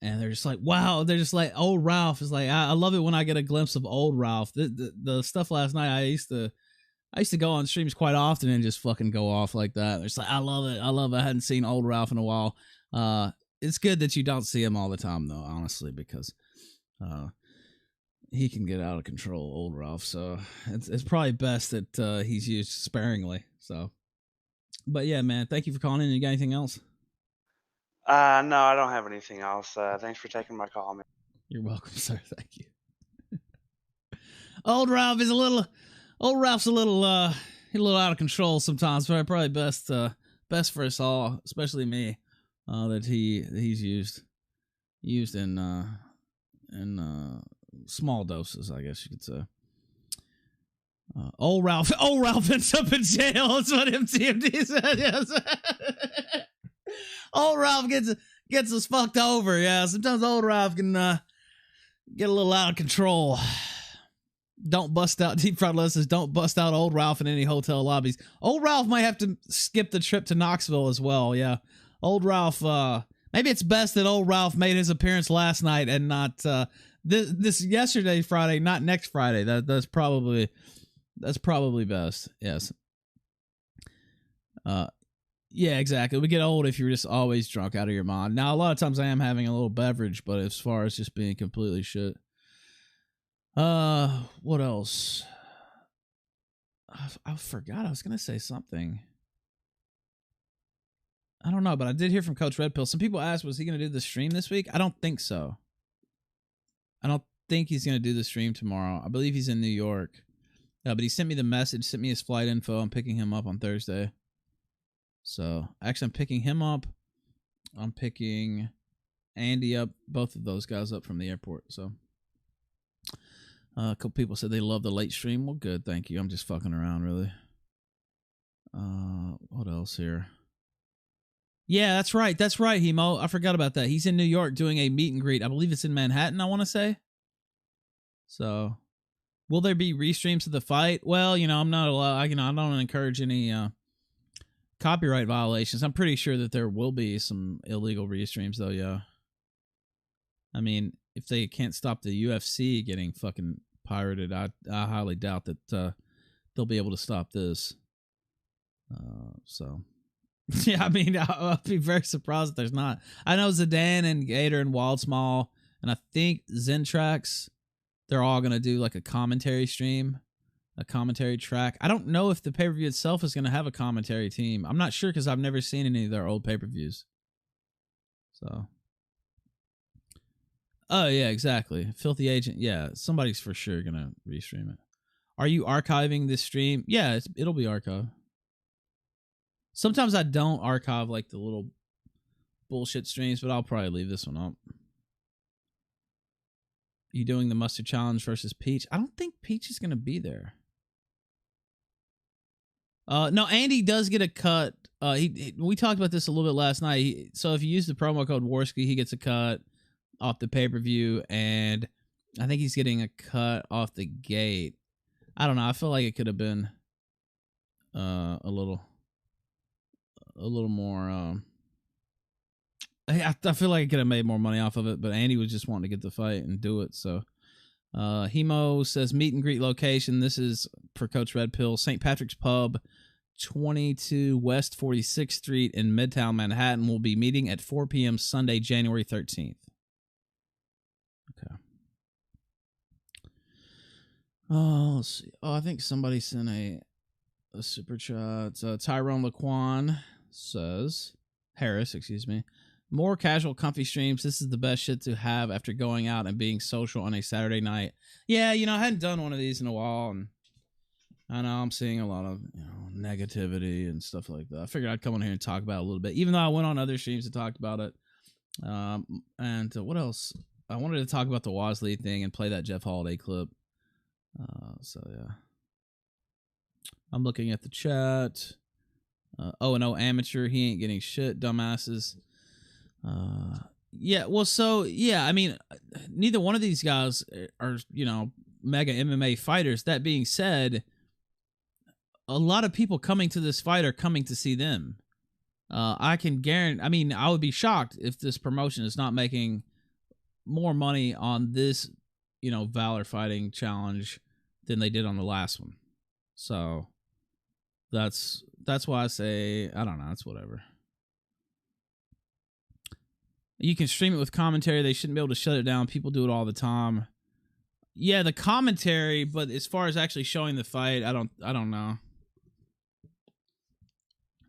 And they're just like, wow. They're just like, old Ralph is like, I love it when I get a glimpse of old Ralph. The stuff last night, I used to go on streams quite often and just fucking go off like that. It's like, I love it. I hadn't seen old Ralph in a while. It's good that you don't see him all the time, though, honestly, because he can get out of control, old Ralph. So it's probably best that he's used sparingly. So, but yeah, man, thank you for calling in. You got anything else? No, I don't have anything else. Thanks for taking my call, man. You're welcome, sir. Thank you. Old Ralph's a little out of control sometimes, but probably best for us all, especially me, that he's used in small doses, I guess you could say. Old Ralph ends up in jail. That's what MTMD said. Yes. Old Ralph gets us fucked over. Yeah, sometimes old Ralph can get a little out of control. Don't bust out, Deep Fried Listeners, don't bust out old Ralph in any hotel lobbies. Old Ralph might have to skip the trip to Knoxville as well. Yeah, old Ralph. Maybe it's best that old Ralph made his appearance last night and not this yesterday Friday, not next Friday. That's probably best. Yes. Yeah, exactly. We get old if you're just always drunk out of your mind. Now, a lot of times I am having a little beverage, but as far as just being completely shit. What else? I forgot. I was going to say something. I don't know, but I did hear from Coach Red Pill. Some people asked, was he going to do the stream this week? I don't think so. I don't think he's going to do the stream tomorrow. I believe he's in New York. But he sent me the message, sent me his flight info. I'm picking him up on Thursday. So, actually, I'm picking him up. I'm picking Andy up. Both of those guys up from the airport. So, a couple people said they love the late stream. Well, good. Thank you. I'm just fucking around, really. What else here? Yeah, that's right. That's right, Hemo. I forgot about that. He's in New York doing a meet and greet. I believe it's in Manhattan, I want to say. So, will there be restreams of the fight? Well, I'm not allowed. I don't encourage any copyright violations. I'm pretty sure that there will be some illegal restreams, though, yeah. I mean, if they can't stop the UFC getting fucking pirated, I highly doubt that they'll be able to stop this. So, yeah, I mean, I'll be very surprised if there's not. I know Zidane and Gator and Wildsmall, and I think Zentrax, they're all going to do like a commentary stream, a commentary track. I don't know if the pay-per-view itself is going to have a commentary team. I'm not sure because I've never seen any of their old pay-per-views. So... Oh, yeah, exactly. Filthy Agent. Yeah, somebody's for sure going to restream it. Are you archiving this stream? Yeah, it'll be archived. Sometimes I don't archive like the little bullshit streams, but I'll probably leave this one up. You doing the Mustard Challenge versus Peach? I don't think Peach is going to be there. No, Andy does get a cut. We talked about this a little bit last night. So if you use the promo code Warski, he gets a cut off the pay-per-view, and I think he's getting a cut off the gate. I don't know. I feel like it could have been a little more. I feel like I could have made more money off of it, but Andy was just wanting to get the fight and do it. So, Hemo says meet and greet location. This is for Coach Red Pill, St. Patrick's Pub, 22 West 46th Street in Midtown Manhattan. We'll be meeting at 4 p.m. Sunday, January 13th. Okay. Oh, let's see. Oh, I think somebody sent a super chat. Tyrone Laquan says, Harris, excuse me. More casual, comfy streams. This is the best shit to have after going out and being social on a Saturday night. Yeah, I hadn't done one of these in a while, and I know I'm seeing a lot of negativity and stuff like that. I figured I'd come on here and talk about it a little bit, even though I went on other streams and talked about it. And what else? I wanted to talk about the Wasley thing and play that Jeff Holiday clip. So yeah, I'm looking at the chat. O&O amateur, he ain't getting shit, dumbasses. Yeah, well, so yeah, I mean, neither one of these guys are mega MMA fighters. That being said, a lot of people coming to this fight are coming to see them. I can guarantee. I mean, I would be shocked if this promotion is not making more money on this, Valor Fighting Challenge than they did on the last one. So that's why I say, I don't know, it's whatever. You can stream it with commentary. They shouldn't be able to shut it down. People do it all the time. Yeah, the commentary, but as far as actually showing the fight, I don't know.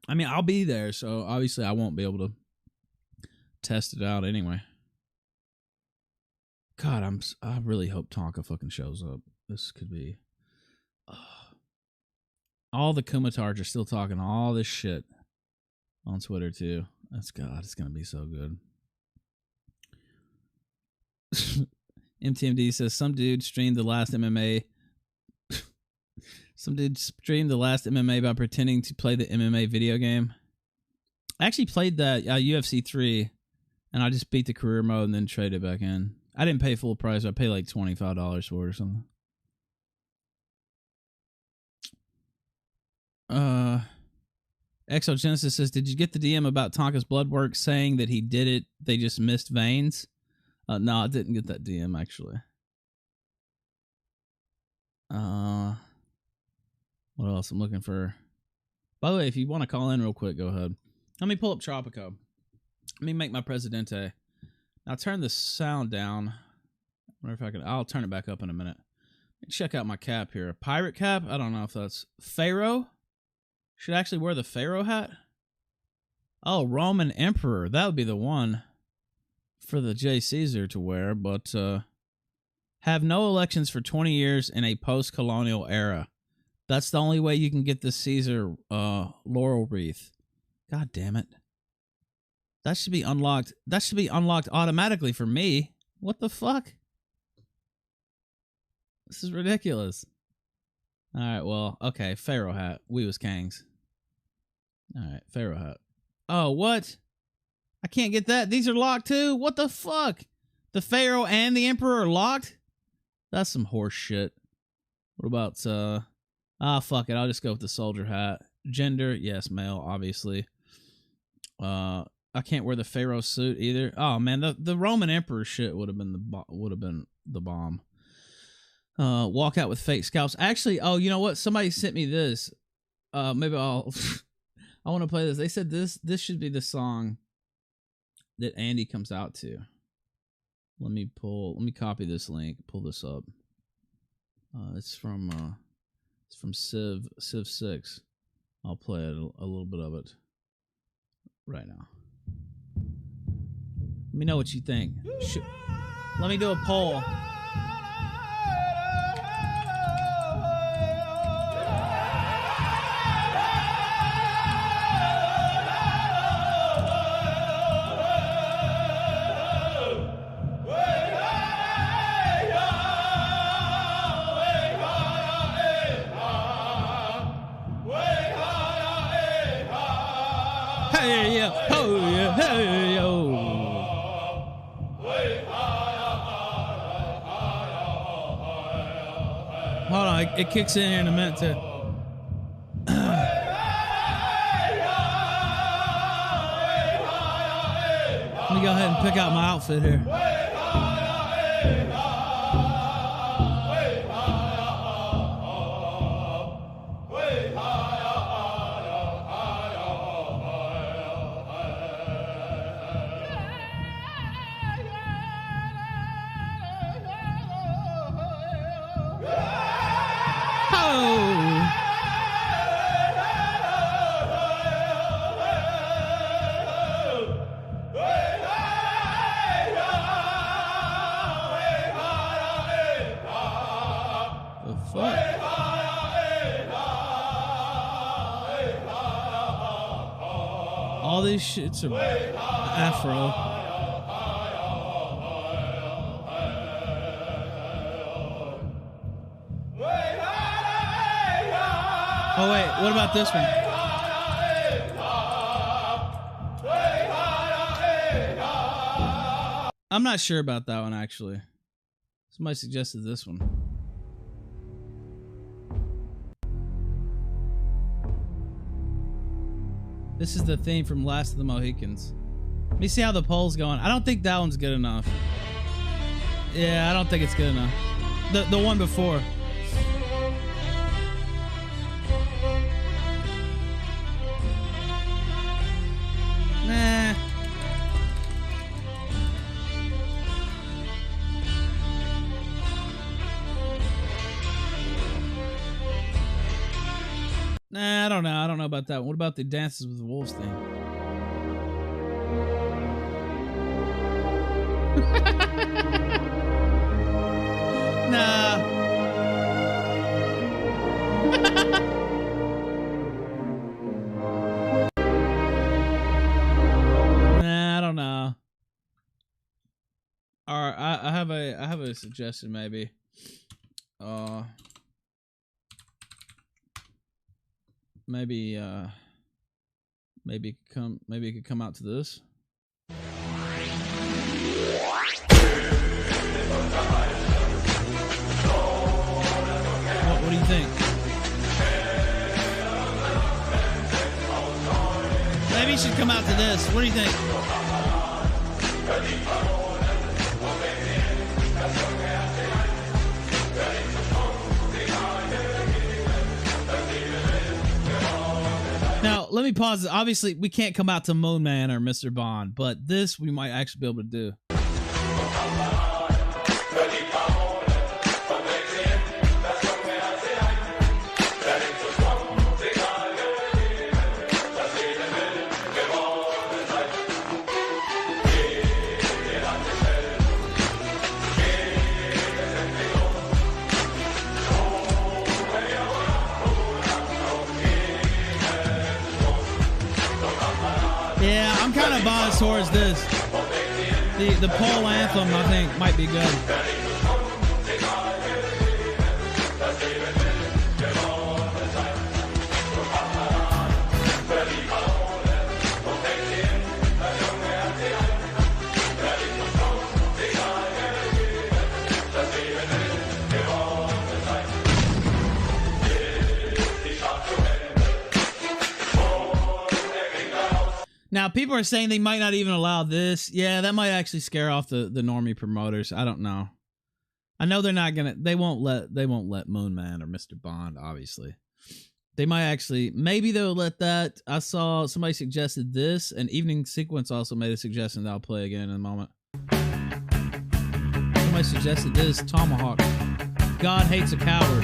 I mean, I'll be there, so obviously I won't be able to test it out anyway. God, I really hope Tonka fucking shows up. This could be... all the Kumatards are still talking all this shit on Twitter, too. It's going to be so good. MTMD says, some dude streamed the last MMA by pretending to play the MMA video game. I actually played that UFC 3, and I just beat the career mode and then traded it back in. I didn't pay full price. I paid like $25 for it or something. Exogenesis says, did you get the DM about Tonka's blood work saying that he did it, they just missed veins? No, I didn't get that DM, actually. What else? I'm looking for... By the way, if you want to call in real quick, go ahead. Let me pull up Tropico. Let me make my Presidente. I'll turn the sound down. I wonder if I can... I'll turn it back up in a minute. Check out my cap here. A pirate cap? I don't know if that's... Pharaoh? Should I actually wear the Pharaoh hat? Oh, Roman Emperor. That would be the one for the J. Caesar to wear, but have no elections for 20 years in a post-colonial era. That's the only way you can get the Caesar laurel wreath. God damn it. That should be unlocked. That should be unlocked automatically for me. What the fuck? This is ridiculous. All right, well, okay, Pharaoh hat. We was kangs. All right, Pharaoh hat. Oh, what? I can't get that. These are locked too? What the fuck? The Pharaoh and the Emperor are locked? That's some horse shit. What about, fuck it. I'll just go with the soldier hat. Gender, yes, male, obviously. I can't wear the Pharaoh suit either. Oh man, the Roman Emperor shit would have been the bomb. Walk out with fake scalps. Actually, oh, you know what? Somebody sent me this. Maybe I'll I want to play this. They said this should be the song that Andy comes out to. Let me copy this link, pull this up. It's from Civ 6. I'll play it, a little bit of it right now. Let me know what you think. Let me do a poll. Hey, yeah, oh, yeah, hey, yo. Hold on, it kicks in here in a minute, too. Let me go ahead and pick out my outfit here. All these shits are Afro. Oh wait, what about this one? I'm not sure about that one actually. Somebody suggested this one. This is the theme from Last of the Mohicans. Let me see how the poll's going. I don't think that one's good enough. Yeah, I don't think it's good enough. The one before. Nah. Nah, I don't know. I don't know about that one. What about the Dances with the Wolves thing? Nah. Nah, I don't know. All right, I have a suggestion maybe. Maybe it could come out to this. What do you think? Maybe it should come out to this. What do you think? Now, let me pause. Obviously, we can't come out to Moon Man or Mr. Bond, but this we might actually be able to do. Yeah, I'm kind of biased towards this. The pole anthem, I think, might be good. people are saying they might not even allow this. Yeah, that might actually scare off the normie promoters. I don't know. I know they're not gonna. They won't let Moon Man or Mr. Bond. Obviously, they might actually. Maybe they'll let that. I saw somebody suggested this, and Evening Sequence also made a suggestion that I'll play again in a moment. Somebody suggested this Tomahawk. God hates a coward.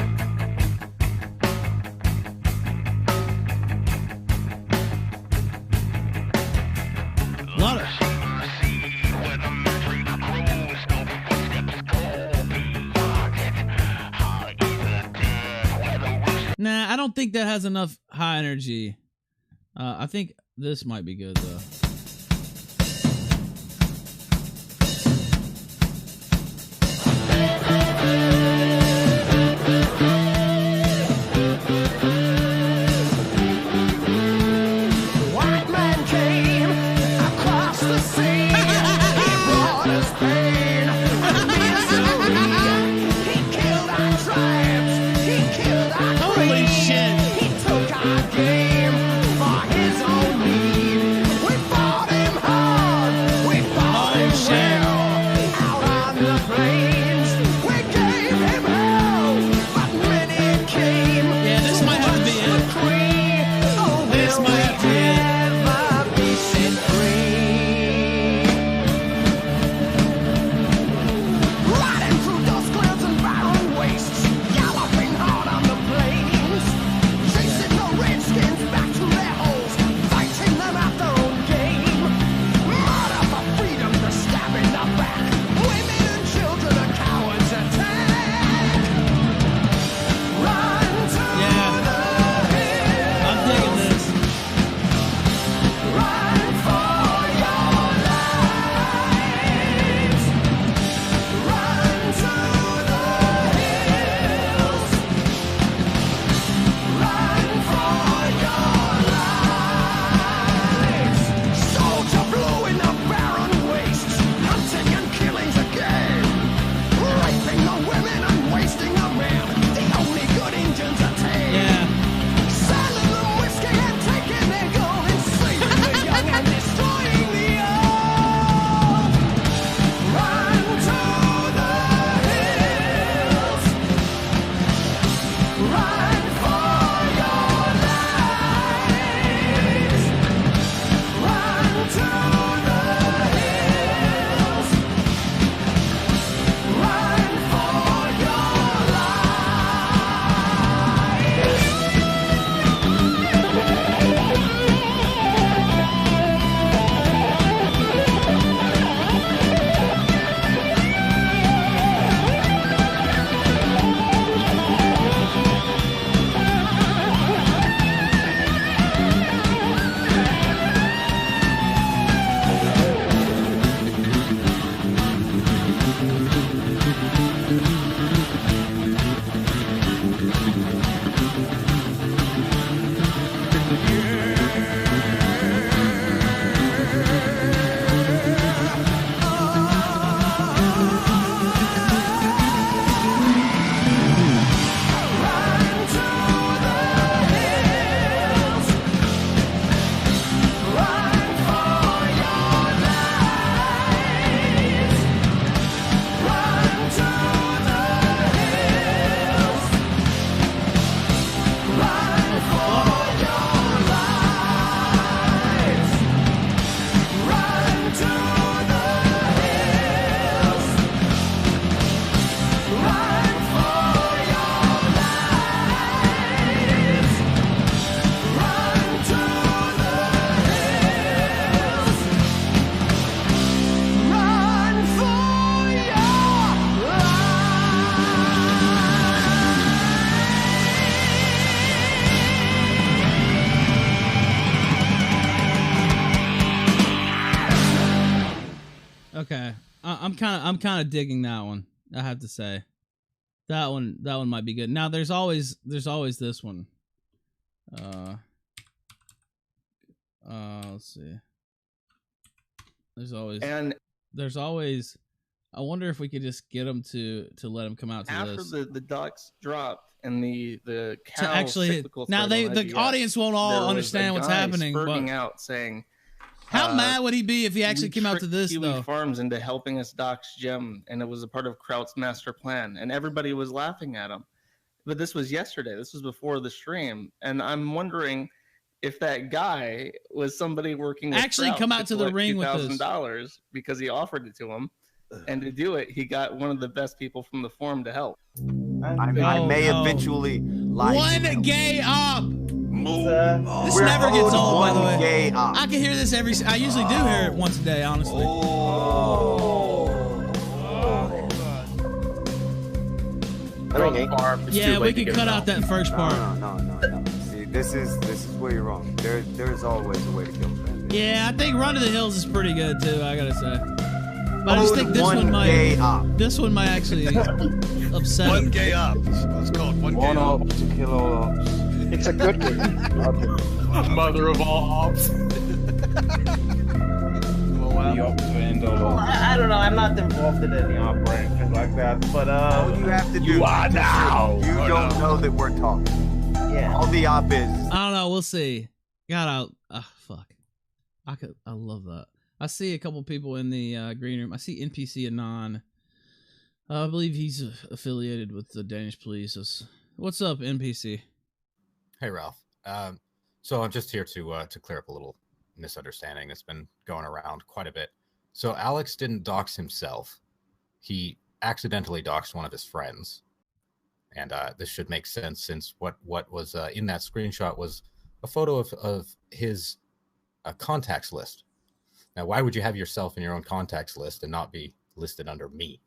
A lot of. Nah, I don't think that has enough high energy. I think this might be good though. White man came across the sea. He brought us pain and misery. He killed our tribes. He killed our Holy shit. He took our game for his own need. We fought him hard. We fought him well. Out on the plains, we gave him hell. But when it came, yeah, this might have to be it. This might have to be it. Never be set free. Riding through dust clouds and barren wastes, galloping hard on the plains, chasing the redskins back to their holes, fighting them at their own game. Murder for freedom, the stab in the back. Women and children are cowards attack. Run to I'm digging this. run for your lives. Run to the hills. Run for your lives. Soldier blue in the barren wastes, hunting and killing's a game. Raping the women and wasting the men. The only good Indians are tame. Yeah. Selling them whiskey and taking their gold, enslaving the young and destroying the old. Run to the hills. Run for your lives. Run to the hills. Run for your Okay, I'm kind of digging that one. I have to say, that one might be good. Now there's always this one. Let's see. There's always. I wonder if we could just get them to let them come out to After this. the ducks dropped and the cow actually, cyclical now thread on the IGS, audience won't there all was understand a what's guy happening. spurting But out saying, How mad would he be if he actually came out to this Kiwi though? Farms into helping us dox Jim, and it was a part of Kraut's master plan, and everybody was laughing at him. But this was yesterday. This was before the stream, and I'm wondering if that guy was somebody working with Actually Kraut come out to the collect ring with us. $2,000 because he offered it to him, and to do it, he got one of the best people from the forum to help. I may eventually lie. One gay op. This We're never gets owed old, by the one way. gay op. I can hear this I usually do hear it once a day, honestly. Yeah, we can cut out that first part. No. See, this is where you're wrong. There's always a way to kill them. Yeah, I think Run to the Hills is pretty good too. I gotta say, but I just Owed think this one one gay op. might. This one might actually upset. One gay op. It's called one gay op. To kill all ops. It's a good one. Mother of all ops. I don't know. I'm not involved in any op or anything like that. But all you have to do. You are now. You don't know that we're talking. Yeah. All the op is. I don't know. We'll see. God, fuck. I love that. I see a couple people in the green room. I see NPC Anon. I believe he's affiliated with the Danish police. What's up, NPC? Hey, Ralph. So I'm just here to clear up a little misunderstanding that's been going around quite a bit. So Alex didn't dox himself. He accidentally doxed one of his friends. And this should make sense since what was in that screenshot was a photo of his contacts list. Now, why would you have yourself in your own contacts list and not be listed under me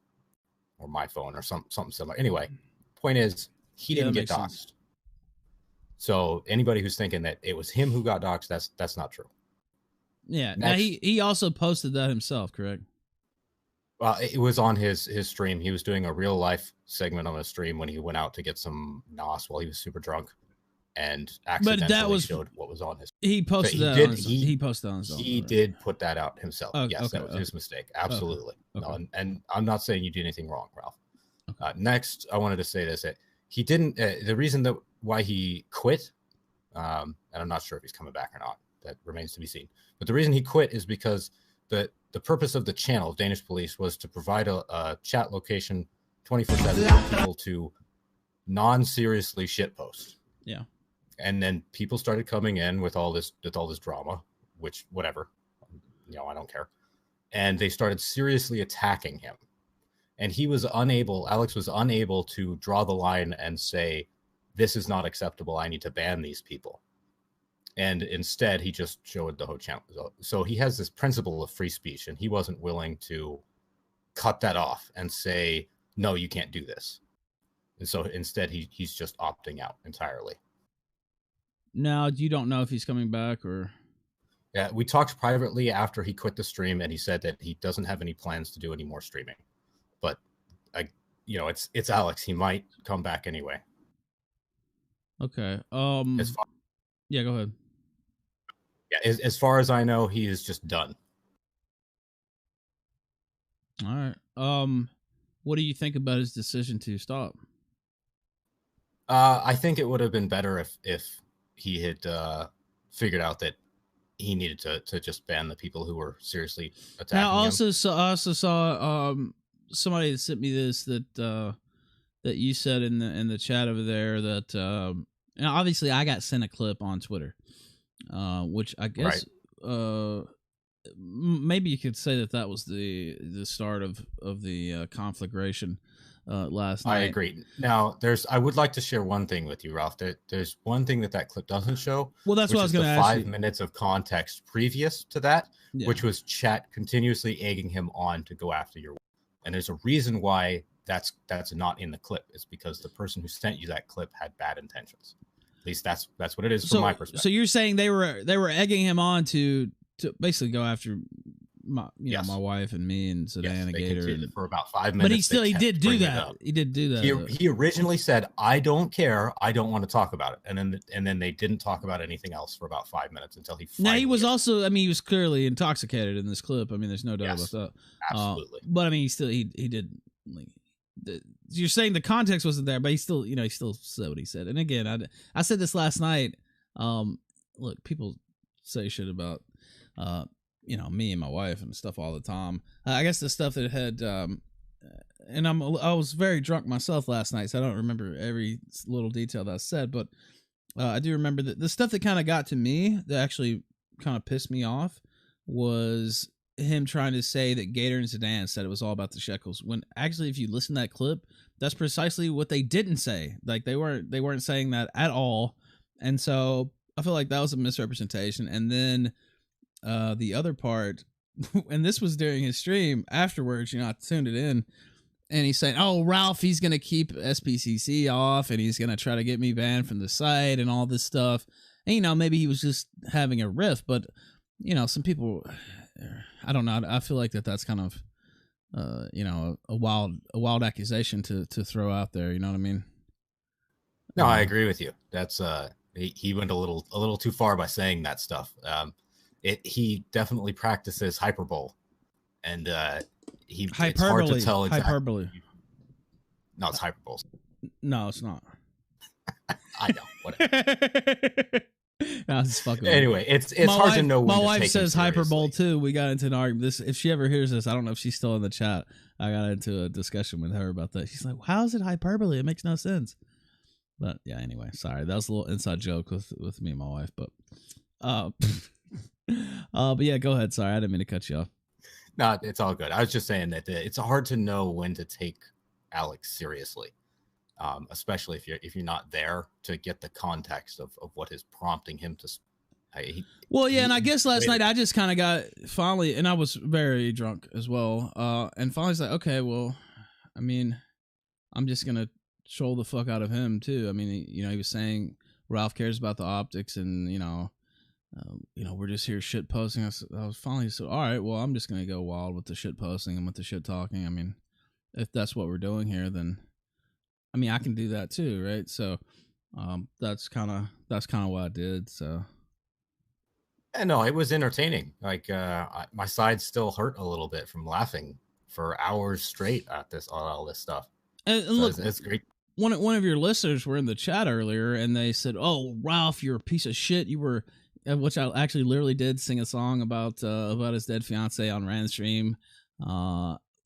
or my phone or something similar? Anyway, point is, he didn't get doxed. So anybody who's thinking that it was him who got doxed, that's not true. Yeah. Now he also posted that himself, correct? Well, it was on his stream. He was doing a real life segment on a stream when he went out to get some nos while he was super drunk, and accidentally showed what was on his. He posted that. He posted on his own. He did put that out himself. Yes, okay, that was his mistake. Absolutely. Okay. No, and I'm not saying you did anything wrong, Ralph. Next, I wanted to say this: that he didn't. The reason that why he quit, and I'm not sure if he's coming back or not. That remains to be seen. But the reason he quit is because the purpose of the channel of Danish police was to provide a chat location 24/7 for people to non-seriously shitpost. Yeah. And then people started coming in with all this drama, which whatever, I don't care. And they started seriously attacking him. And Alex was unable to draw the line and say, this is not acceptable. I need to ban these people. And instead, he just showed the whole channel. So he has this principle of free speech, and he wasn't willing to cut that off and say, no, you can't do this. And so instead, he's just opting out entirely. Now, you don't know if he's coming back or... Yeah, we talked privately after he quit the stream, and he said that he doesn't have any plans to do any more streaming. But, it's Alex. He might come back anyway. Okay. Yeah, go ahead. Yeah, as far as I know, he is just done. All right. What do you think about his decision to stop? I think it would have been better if he had figured out that he needed to just ban the people who were seriously attacking him. I also saw somebody that sent me this that you said in the chat over there that and obviously I got sent a clip on Twitter, which I guess maybe you could say that was the start of the conflagration last night. I agree. Now, I would like to share one thing with you, Ralph. There's one thing that clip doesn't show. Well, that's what I was going to ask you. 5 minutes of context previous to that, Yeah. which was chat continuously egging him on to go after your. And there's a reason why that's not in the clip. It's because the person who sent you that clip had bad intentions. At least that's what it is from my perspective. So you're saying they were egging him on to basically go after my wife and me and Sedan and Gator for about 5 minutes. But he did do that. He did do that. He originally said, "I don't care. I don't want to talk about it," and then they didn't talk about anything else for about 5 minutes until he. Now he was also. I mean, he was clearly intoxicated in this clip. I mean, there's no doubt about that. Absolutely. But I mean, he did. You're saying the context wasn't there, but he still said what he said. And again, I said this last night. Look, people say shit about you know, me and my wife and stuff all the time. I guess the stuff that had, and I was very drunk myself last night, so I don't remember every little detail that I said, but I do remember that the stuff that kind of got to me, that actually kind of pissed me off, was him trying to say that Gator and Zidane said it was all about the shekels, when actually, if you listen to that clip, that's precisely what they didn't say. Like, they weren't saying that at all. And so I feel like that was a misrepresentation. And then the other part, and this was during his stream afterwards, you know, I tuned it in, and he's saying, oh, Ralph, he's going to keep SPCC off, and he's going to try to get me banned from the site and all this stuff. And, you know, maybe he was just having a riff, but, you know, some people, I don't know, I feel like that's kind of, you know, a wild accusation to throw out there. You know what I mean? No, I agree with you. That's he went a little too far by saying that stuff. He definitely practices hyperbole, and it's hard to tell exactly. Hyperbole. No, it's hyperbole. No, it's not. I know. Whatever. No, it's fucking. Anyway, it's hard to know. My wife says hyperbole too. We got into an argument. If she ever hears this, I don't know if she's still in the chat. I got into a discussion with her about that. She's like, "How is it hyperbole? It makes no sense." But yeah, anyway, sorry. That was a little inside joke with me and my wife. But but yeah, go ahead. Sorry, I didn't mean to cut you off. No, it's all good. I was just saying that it's hard to know when to take Alex seriously, especially if you're not there to get the context of what is prompting him to. And I guess last night I just kind of got finally, and I was very drunk as well. And finally, it's like, okay, well, I mean, I'm just gonna troll the fuck out of him too. I mean, you know, he was saying Ralph cares about the optics, and you know, we're just here shit posting. I was finally so all right. Well, I'm just gonna go wild with the shit posting and with the shit talking. I mean, if that's what we're doing here, then I mean, I can do that too, right? So, that's kind of what I did. So. And no, it was entertaining. Like my side still hurt a little bit from laughing for hours straight at all this stuff. And so look, it's great. One of your listeners were in the chat earlier, and they said, "Oh, Ralph, you're a piece of shit. You were," which I actually literally did sing a song about his dead fiance on Rand stream,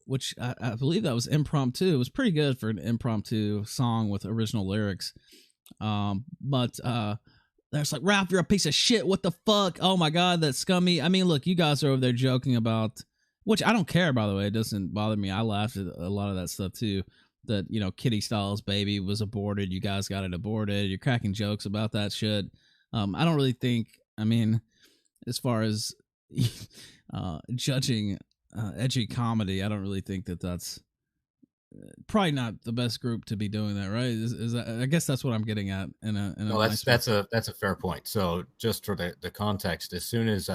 which I believe that was impromptu. It was pretty good for an impromptu song with original lyrics. But there's like, Ralph, you're a piece of shit. What the fuck? Oh my God, that's scummy. I mean, look, you guys are over there joking about, which I don't care, by the way. It doesn't bother me. I laughed at a lot of that stuff too. That, you know, Kitty Styles' baby was aborted. You guys got it aborted. You're cracking jokes about that shit. I don't really think, I mean, as far as judging edgy comedy, I don't really think that's probably not the best group to be doing that, right? Is that, I guess that's what I'm getting at. No, that's a fair point. So just for the context, as soon as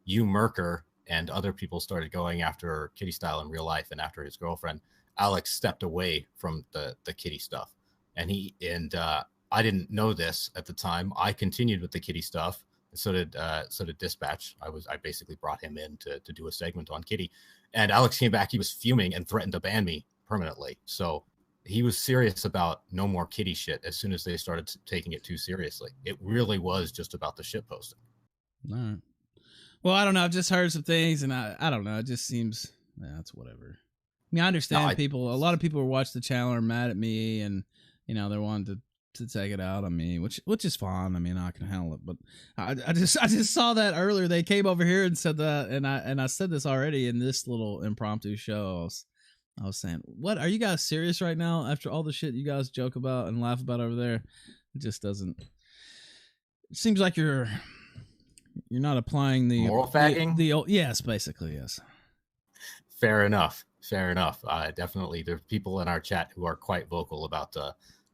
you Merker and other people started going after Kitty Style in real life and after his girlfriend, Alex stepped away from the Kitty stuff, and I didn't know this at the time. I continued with the Kitty stuff. So did Dispatch. I basically brought him in to do a segment on Kitty, and Alex came back. He was fuming and threatened to ban me permanently. So he was serious about no more Kitty shit as soon as they started taking it too seriously. It really was just about the shit posting. All right. Well, I don't know. I've just heard some things, and I don't know. It just seems it's whatever. I mean, I understand people. A lot of people who watch the channel are mad at me, and you know they're wanting to take it out on me, which is fine. I mean, I can handle it. But I just saw that earlier. They came over here and said that, and I said this already in this little impromptu show. I was saying, what, are you guys serious right now? After all the shit you guys joke about and laugh about over there, it just doesn't. It seems like you're not applying the moral fagging. Yes, basically, yes. Fair enough. Definitely, there's people in our chat who are quite vocal about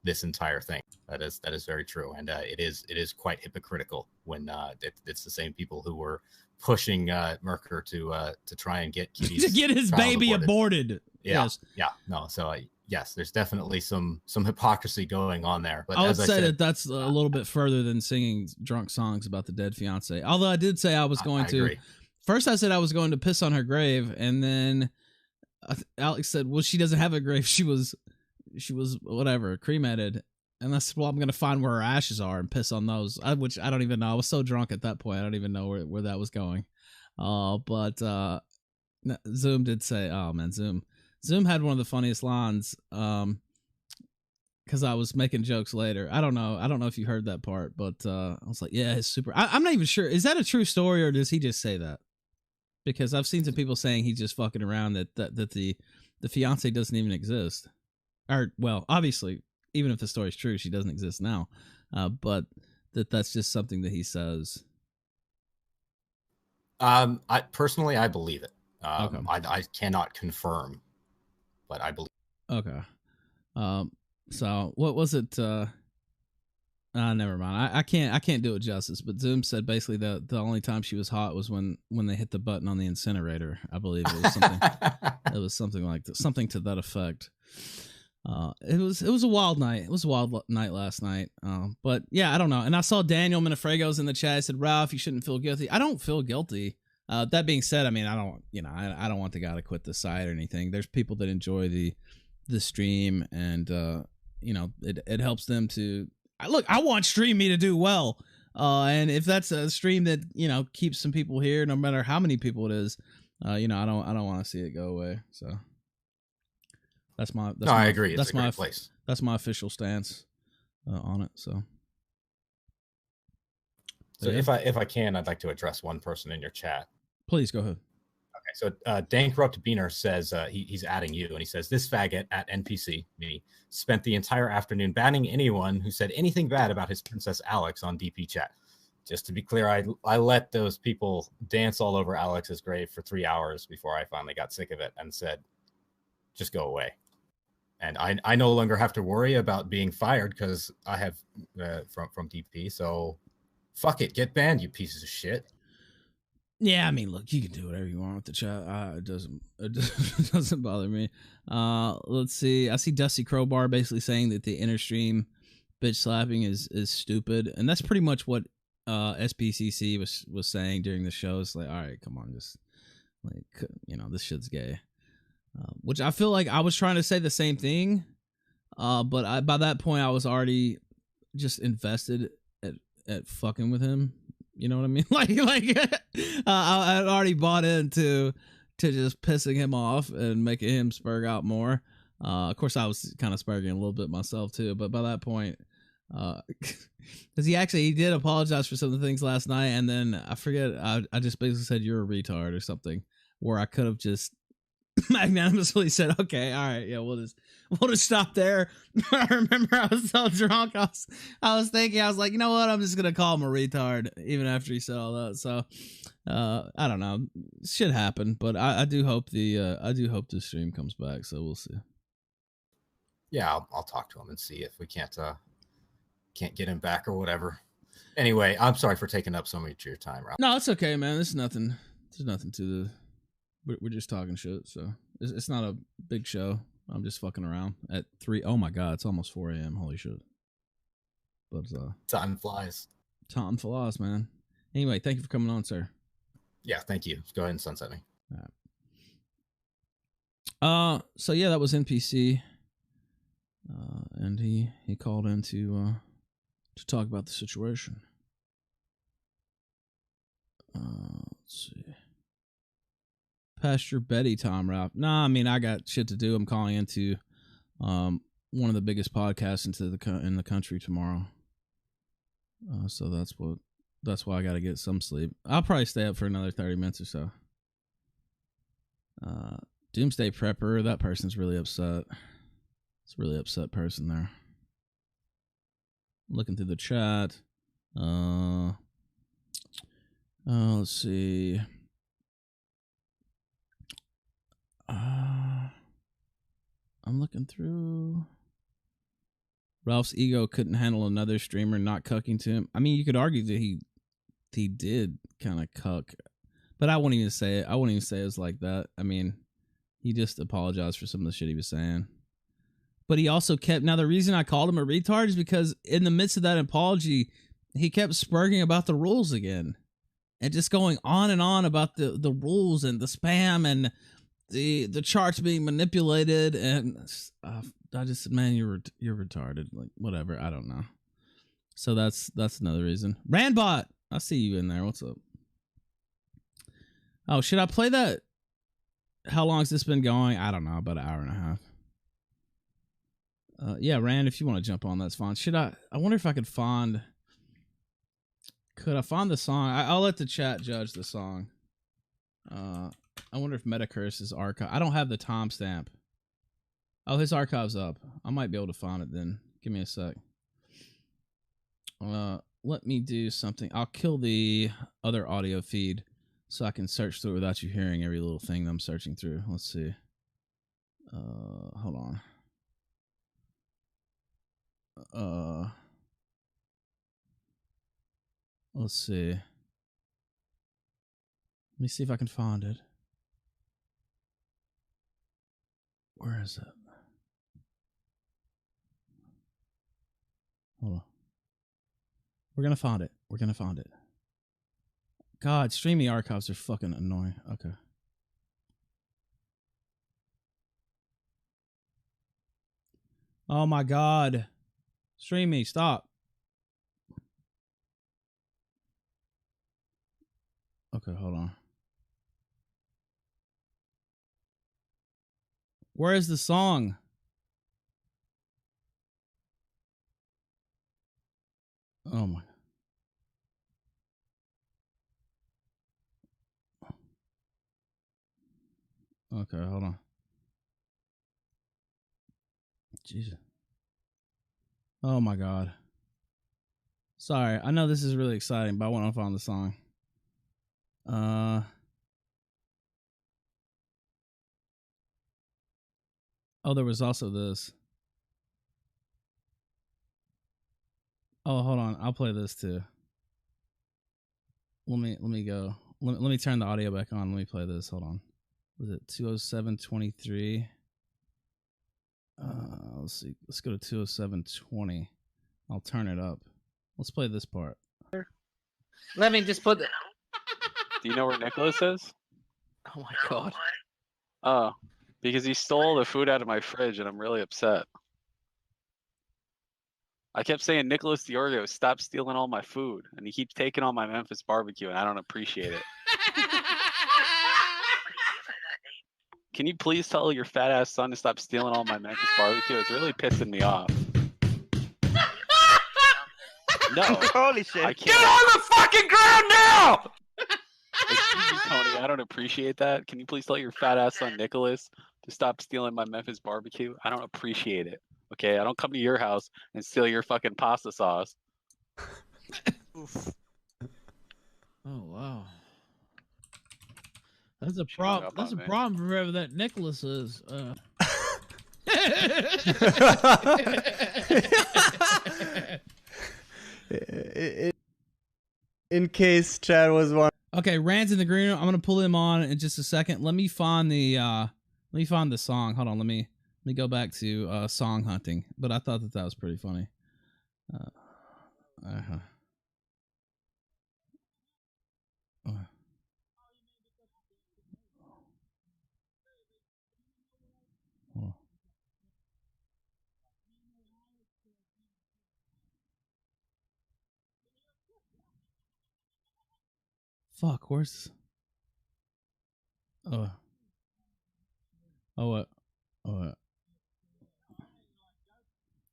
this entire thing. That is very true, and it is quite hypocritical when it's the same people who were pushing Merker to try and get Kitty's to get his baby aborted. Yeah, yes. Yeah, no. So yes, there's definitely some hypocrisy going on there. But I would say that's a little bit further than singing drunk songs about the dead fiance. Although I did say I was going to. Agree. First, I said I was going to piss on her grave, and then Alex said, "Well, she doesn't have a grave. She was whatever, cremated." And I said, "Well, I'm going to find where her ashes are and piss on those." Which I don't even know. I was so drunk at that point, I don't even know where that was going. But Zoom did say, "Oh man, Zoom had one of the funniest lines." Because I was making jokes later. I don't know if you heard that part, but I was like, "Yeah, it's super." I'm not even sure. Is that a true story or does he just say that? Because I've seen some people saying he's just fucking around. That the fiance doesn't even exist. Or well, obviously, even if the story's true, she doesn't exist now. But that's just something that he says. I personally, I believe it. Okay. I cannot confirm, but I believe. Okay. So what was it? Never mind. I can't do it justice. But Zoom said basically the only time she was hot was when they hit the button on the incinerator. I believe it was something. It was something like that, something to that effect. It was a wild night. It was a wild night last night. But yeah, I don't know. And I saw Daniel Minifrago's in the chat. I said, Ralph, you shouldn't feel guilty. I don't feel guilty. That being said, I mean, I don't want the guy to quit the site or anything. There's people that enjoy the stream, and it helps them to look. I want Stream Me to do well. And if that's a stream that keeps some people here, no matter how many people it is, I don't want to see it go away. So. I agree. It's a great place. That's my official stance on it. So yeah. if I can, I'd like to address one person in your chat. Please go ahead. Okay, so Dan Corrupt Beaner says he's adding you, and he says this faggot at NPC me spent the entire afternoon banning anyone who said anything bad about his princess Alex on DP chat. Just to be clear, I let those people dance all over Alex's grave for 3 hours before I finally got sick of it and said, just go away. And I no longer have to worry about being fired because I have from DP. So fuck it, get banned, you pieces of shit. Yeah, I mean, look, you can do whatever you want with the chat. It doesn't bother me. Let's see. I see Dusty Crowbar basically saying that the inner stream bitch slapping is stupid, and that's pretty much what SPCC was saying during the show. It's like, all right, come on, just like this shit's gay. Which I feel like I was trying to say the same thing, but by that point I was already just invested at fucking with him. You know what I mean? Like I had already bought into just pissing him off and making him spurg out more. Of course, I was kind of spurging a little bit myself too, but by that point, because he did apologize for some of the things last night, and then I forget, I just basically said you're a retard or something, where I could have just magnanimously said, okay, all right, yeah, we'll just stop there. I remember I was so drunk, I was thinking, I was like, you know what, I'm just gonna call him a retard even after he said all that. So I don't know, shit happened, but I do hope the stream comes back, so we'll see. Yeah, I'll talk to him and see if we can't get him back or whatever. Anyway, I'm sorry for taking up so much of your time, Ralph. No, it's okay, man. There's nothing to the. We're just talking shit, so it's not a big show. I'm just fucking around at 3. Oh my god, it's almost 4 a.m. Holy shit! But time flies. Time flies, man. Anyway, thank you for coming on, sir. Yeah, thank you. Go ahead and sunset me. All right. So yeah, that was NPC, and he called in to talk about the situation. Let's see. Pastor Betty Tom Ralph. Nah, I mean, I got shit to do. I'm calling into one of the biggest podcasts in the country tomorrow. So that's why I got to get some sleep. I'll probably stay up for another 30 minutes or so. Doomsday Prepper, that person's really upset. It's a really upset person there. Looking through the chat. Let's see. I'm looking through. Ralph's ego couldn't handle another streamer not cucking to him. I mean, you could argue that he did kind of cuck, but I wouldn't even say it. I wouldn't even say it was like that. I mean, he just apologized for some of the shit he was saying. But he also kept. Now, the reason I called him a retard is because in the midst of that apology, he kept spurging about the rules again, and just going on and on about the rules and the spam and the charts being manipulated, and I just said, man, you're retarded. Like, whatever, I don't know. So that's another reason. Randbot, I see you in there. What's up? Oh, should I play that? How long's this been going? I don't know, about an hour and a half. Yeah, Rand, if you want to jump on, that's fine. Should I wonder if I could find... Could I find the song? I'll let the chat judge the song. I wonder if Metacurse is archive. I don't have the timestamp. Oh, his archive's up. I might be able to find it then. Give me a sec. Let me do something. I'll kill the other audio feed so I can search through it without you hearing every little thing that I'm searching through. Let's see. Hold on. Let's see. Let me see if I can find it. Where is it? Hold on. We're gonna find it. We're gonna find it. God, streaming archives are fucking annoying. Okay. Oh my God. Streamy, stop. Okay, hold on. Where is the song? Oh my. Okay, hold on. Jesus. Oh my God. Sorry, I know this is really exciting, but I want to find the song. Oh, there was also this. Oh, hold on. I'll play this too. Let me go. Let me turn the audio back on. Let me play this. Hold on. Was it 207.23? Let's see. Let's go to 207.20. I'll turn it up. Let's play this part. Let me just put the... Do you know where Nicholas is? Oh my God. Oh, because he stole the food out of my fridge and I'm really upset. I kept saying, Nicholas Diorgo, stop stealing all my food. And he keeps taking all my Memphis barbecue and I don't appreciate it. Can you please tell your fat ass son to stop stealing all my Memphis barbecue? It's really pissing me off. No. Holy shit. I can't. Get on the fucking ground now! Excuse me, Tony. I don't appreciate that. Can you please tell your fat ass son Nicholas to stop stealing my Memphis barbecue? I don't appreciate it. Okay, I don't come to your house and steal your fucking pasta sauce. Oh wow. That's a problem. That's a problem for whoever that Nicholas is. In case Chad was one. Okay, Rand's in the green room. I'm gonna pull him on in just a second. Let me find the song. Hold on. Let me go back to song hunting. But I thought that was pretty funny. Fuck, where's... what? Hold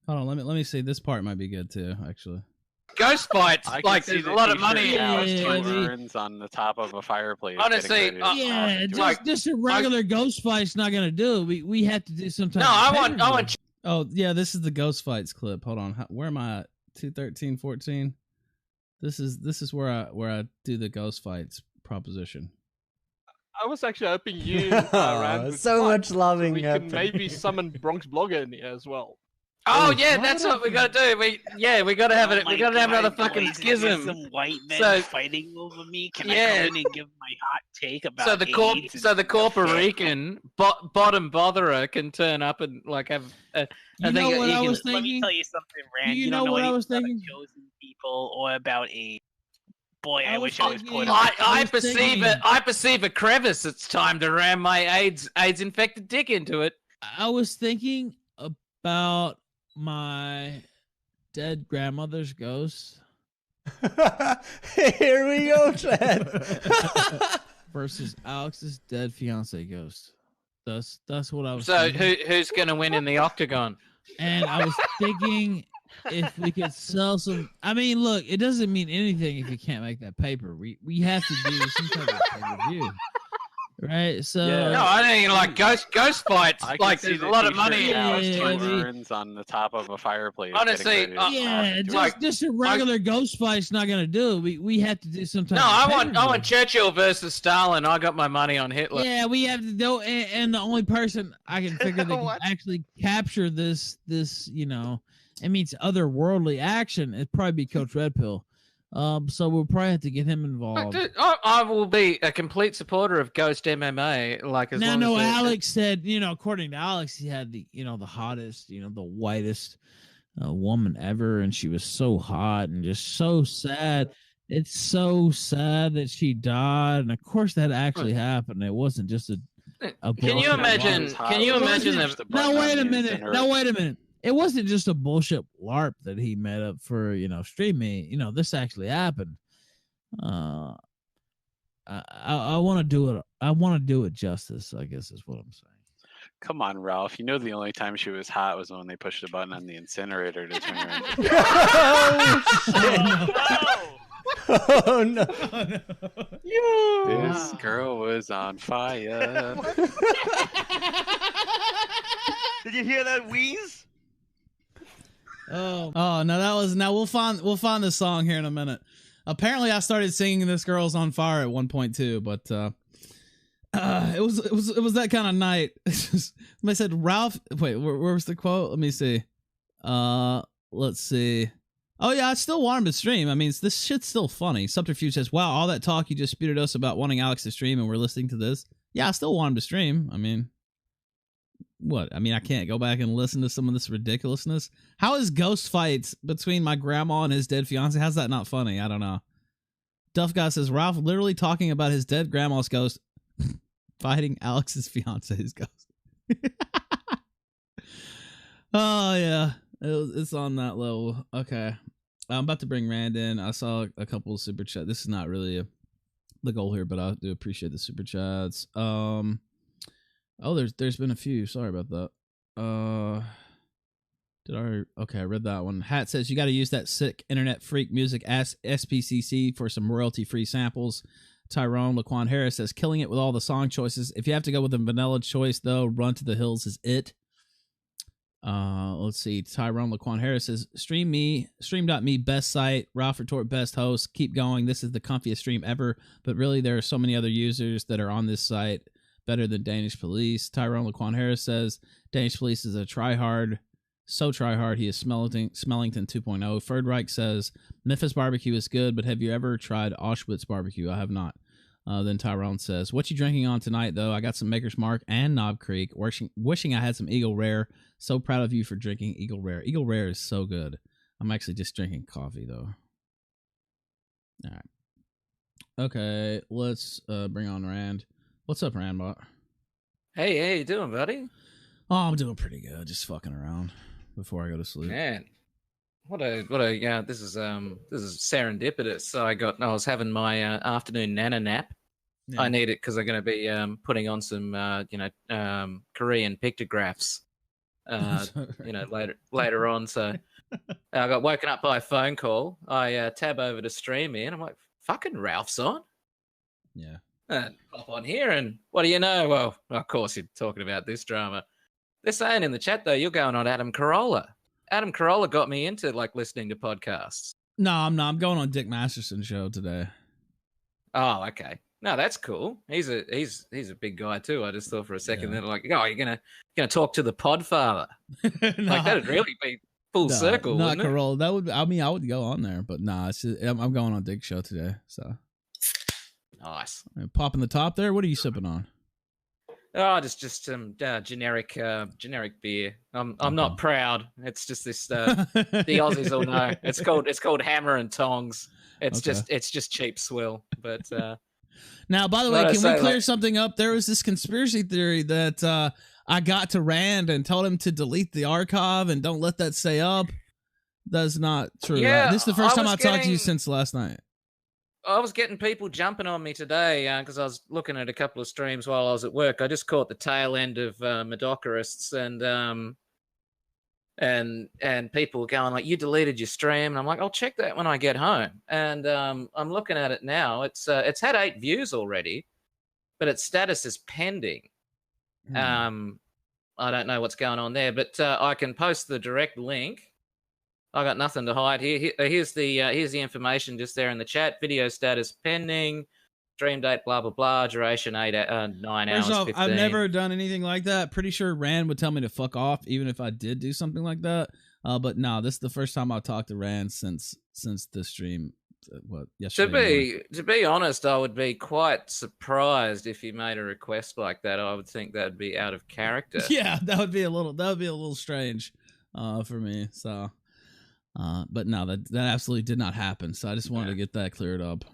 on, let me see. This part might be good too, actually. Ghost fights, I like can see there's a the lot of t-shirt money. now, Yeah, two urns on the top of a fireplace. Honestly, just a regular ghost fight's not gonna do it. We have to do some type. No, of I want. Oh yeah, this is the ghost fights clip. Hold on, where am I at? 213.14. This is where I do the ghost fights proposition. I was actually hoping you Rand, would so fight, much loving so we can happened. maybe summon Bronx Blogger in here as well. Oh yeah, that's what we gotta do. We gotta have it. We gotta have another fucking schism. Some white men So- fighting over me. Can Yeah. I come in and give my hot take about So the Corpo Rican bottom botherer can turn up and like have. You know what I was Let me thinking? tell you something, Rand. You You know don't know what I anything was about thinking? chosen people or about a boy. I I was wish I was thinking- caught I up. perceive a crevice. It's time to ram my AIDS infected dick into it. I was thinking about my dead grandmother's ghost. Here we go, Chad. versus Alex's dead fiance Ghost. That's what I was. So thinking. who's gonna win in the octagon? And I was thinking if we could sell some. I mean, look, it doesn't mean anything if you can't make that paper. We have to do some type of pay-per-view, right? So No, I think like ghost fights. I can Like see there's a the lot of t-shirt money. now, Yeah, two urns on the top of a fireplace. Honestly, getting ready to yeah, smash into just a regular ghost fight's not gonna do it. We have to do some type. No, of I want Churchill versus Stalin. I got my money on Hitler. Yeah, we have to do, and the only person I can figure that can actually capture this, it means otherworldly action. It'd probably be Coach Red Pill. So we'll probably have to get him involved. Dude, I will be a complete supporter of Ghost MMA. Like as Now, long no, as Alex said, according to Alex, he had the hottest, the whitest woman ever, and she was so hot and just so sad. It's so sad that she died, and of course that actually happened. It wasn't just a Can you imagine? Can you imagine that? No, wait a minute. No, wait a minute. It wasn't just a bullshit LARP that he made up for, Stream Me. This actually happened. I want to do it. I want to do it justice, I guess is what I'm saying. Come on, Ralph. You know the only time she was hot was when they pushed a button on the incinerator to turn her into. Oh no! This girl was on fire. Did you hear that wheeze? Oh no, that was we'll find the song here in a minute. Apparently, I started singing "This Girl's on Fire" at one point too, but it was that kind of night. I said, Ralph. Wait, where was the quote? Let me see. Let's see. Oh yeah, I still want him to stream. I mean, this shit's still funny. Subterfuge says, "Wow, all that talk you just spewed at us about wanting Alex to stream, and we're listening to this." Yeah, I still want him to stream. I mean. What? I mean, I can't go back and listen to some of this ridiculousness. How is ghost fights between my grandma and his dead fiance? How's that not funny? I don't know. Duff Guy says, Ralph literally talking about his dead grandma's ghost fighting Alex's fiance's ghost. Oh, yeah. It's on that level. Okay. I'm about to bring Rand in. I saw a couple of super chats. This is not really the goal here, but I do appreciate the super chats. Oh, there's been a few. Sorry about that. Okay, I read that one. Hat says you got to use that sick internet freak music SPCC for some royalty-free samples. Tyrone Laquan Harris says killing it with all the song choices. If you have to go with a vanilla choice though, Run to the Hills is it. Let's see. Tyrone Laquan Harris says stream.me best site, Ralph Retort best host. Keep going. This is the comfiest stream ever, but really there are so many other users that are on this site. Better than Danish Police. Tyrone Laquan Harris says Danish Police is a tryhard. So tryhard, he is Smellington 2.0. Ferdreich says Memphis barbecue is good, but have you ever tried Auschwitz barbecue? I have not. Then Tyrone says, what you drinking on tonight, though? I got some Maker's Mark and Knob Creek. Wishing I had some Eagle Rare. So proud of you for drinking Eagle Rare. Eagle Rare is so good. I'm actually just drinking coffee, though. All right. Okay, let's bring on Rand. What's up, Randbot? Hey, how you doing, buddy? Oh, I'm doing pretty good. Just fucking around before I go to sleep. Man, what a yeah. This is serendipitous. So I was having my afternoon nana nap. Yeah. I need it because I'm going to be putting on some Korean pictographs. Later on. So I got woken up by a phone call. I tab over to stream me, and I'm like, fucking Ralph's on. Yeah. And pop on here, and what do you know? Well, of course, you're talking about this drama. They're saying in the chat, though, you're going on Adam Carolla. Adam Carolla got me into, listening to podcasts. No, I'm not. I'm going on Dick Masterson's show today. Oh, okay. No, that's cool. He's a big guy, too. I just thought for a second that, you're gonna talk to the Podfather. No. That'd really be full circle, not wouldn't it? Carolla. That would. I mean, I would go on there, but nah. I'm going on Dick's show today. So nice. Popping the top there. What are you sipping on? Oh, just some generic beer. I'm not proud. It's just this. The Aussies all know. It's called Hammer and Tongs. It's just cheap swill. But now, by the way, can we clear something up? There was this conspiracy theory that I got to Rand and told him to delete the archive and don't let that stay up. That's not true. Yeah, right? This is the first time I talked to you getting- since last night. I was getting people jumping on me today because I was looking at a couple of streams while I was at work. I just caught the tail end of Medocarists and people going like, "You deleted your stream," and I'm like, "I'll check that when I get home." And I'm looking at it now. It's had 8 views already, but its status is pending. I don't know what's going on there, but I can post the direct link. I got nothing to hide here. Here's the information just there in the chat. Video status pending. Stream date, blah blah blah. Duration 9 hours. First off, 15. I've never done anything like that. Pretty sure Rand would tell me to fuck off, even if I did do something like that. But no, this is the first time I've talked to Rand since the stream. Yesterday? To be honest, I would be quite surprised if you made a request like that. I would think that'd be out of character. Yeah, that would be a little strange, for me. So, but no, that absolutely did not happen. So I just wanted to get that cleared up.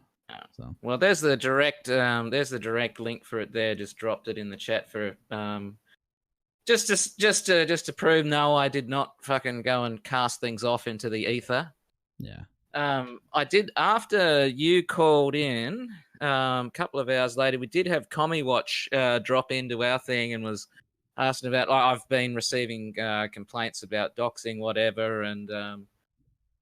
So Well, there's the direct link for it there. Just dropped it in the chat for just to prove no, I did not fucking go and cast things off into the ether. Yeah. I did after you called in. A couple of hours later, we did have Commie Watch drop into our thing and was asking about. I've been receiving complaints about doxing, whatever, and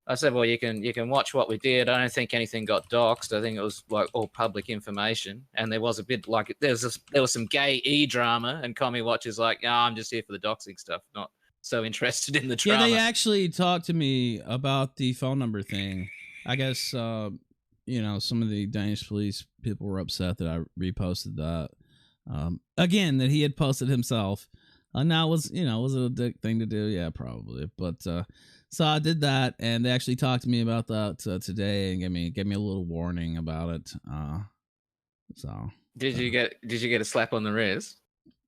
I said, well, you can watch what we did. I don't think anything got doxed. I think it was like all public information, and there was a bit like there was some gay drama, and Commie Watch is like, I'm just here for the doxing stuff, not so interested in the drama. Yeah, they actually talked to me about the phone number thing. I guess some of the Danish police people were upset that I reposted that. Again, that he had posted himself. Now was it a dick thing to do? Yeah, probably. But so I did that, and they actually talked to me about that today and gave me a little warning about it. So did you get a slap on the wrist?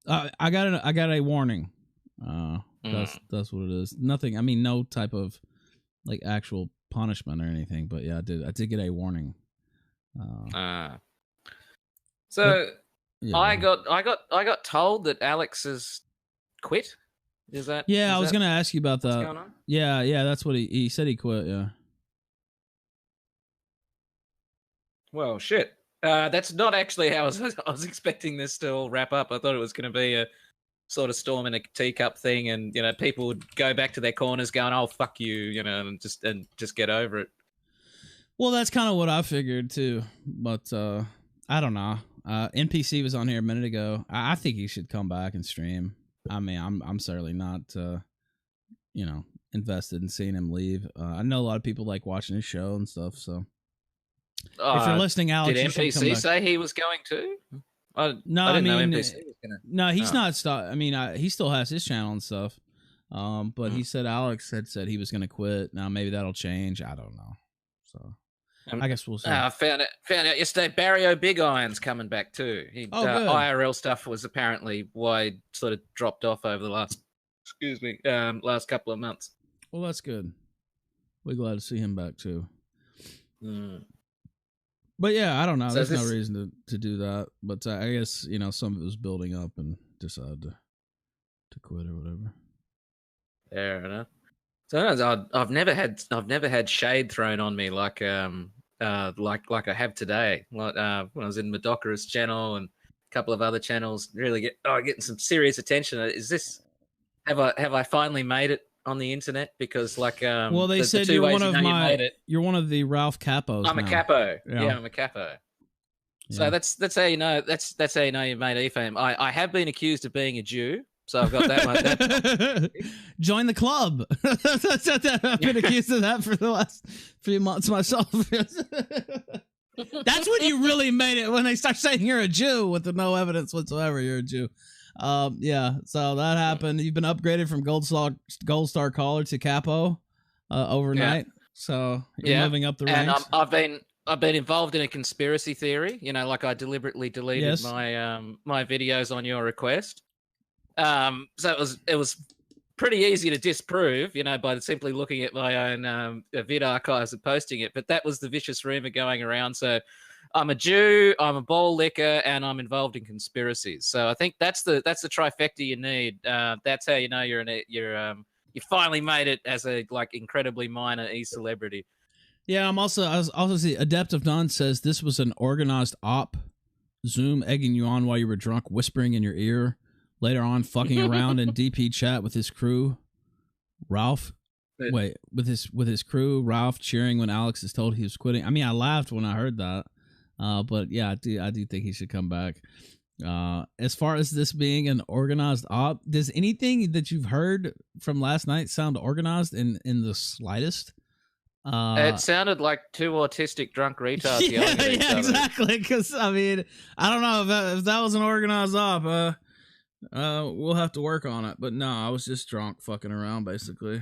I got a warning. That's what it is. Nothing. I mean, no type of like actual punishment or anything. But yeah, I did get a warning. So yeah. I got told that Alex has quit. Is that? Yeah, I was that gonna ask you about that. what's going on? Yeah, that's what he said. He quit. Yeah. Well, shit. That's not actually how I was expecting this to all wrap up. I thought it was going to be a sort of storm in a teacup thing, and people would go back to their corners, going, "Oh, fuck you," and just get over it. Well, that's kind of what I figured too, but I don't know. NPC was on here a minute ago. I think he should come back and stream. I mean, I'm certainly not, invested in seeing him leave. I know a lot of people like watching his show and stuff. So if you're listening, Alex, did you should come NPC back. say he was going to? No, I didn't know mean, NPC was gonna. no, he's Oh. not. I mean, he still has his channel and stuff. But he said Alex had said he was going to quit. Now maybe that'll change. I don't know. So I guess we'll see. I found out yesterday. Barrio Big Iron's coming back too. Good. IRL stuff was apparently why it sort of dropped off over the last couple of months. Well, that's good. We're glad to see him back too. But yeah, I don't know. So There's no reason to do that. But I guess some of it was building up and decided to quit or whatever. Fair enough. So I've never had shade thrown on me like I have today. Like when I was in Madoka's channel and a couple of other channels, really getting some serious attention. Is this have I finally made it on the internet? Because well, they said you're one of you're one of the Ralph Capos. I'm now. a capo. Yeah. Yeah, I'm a capo. Yeah. So that's how you know that's how you know you've made e-fame. I have been accused of being a Jew, so I've got that one. Join the club. I've been accused of that for the last few months myself. That's when you really made it, when they start saying you're a Jew with no evidence whatsoever you're a Jew. Yeah, so that happened. You've been upgraded from Gold Star caller to Capo overnight. Yeah. So you're moving up the ranks. And I've been involved in a conspiracy theory. Like I deliberately deleted Yes. my videos on your request. So it was pretty easy to disprove, by simply looking at my own vid archives and posting it. But that was the vicious rumor going around. So I'm a Jew, I'm a bowl licker, and I'm involved in conspiracies. So I think that's the trifecta you need. That's how you know you finally made it as a incredibly minor e-celebrity. Yeah, I was also see Adept of None says this was an organized op. Zoom egging you on while you were drunk, whispering in your ear. Later on, fucking around in DP chat with his crew. Ralph, with his crew. Ralph cheering when Alex is told he was quitting. I mean, I laughed when I heard that. But yeah, I do think he should come back. As far as this being an organized op, does anything that you've heard from last night sound organized in the slightest? It sounded like two autistic drunk retards yelling at each other. Exactly. Because I mean, I don't know if that was an organized op. We'll have to work on it. But no, I was just drunk, fucking around. Basically,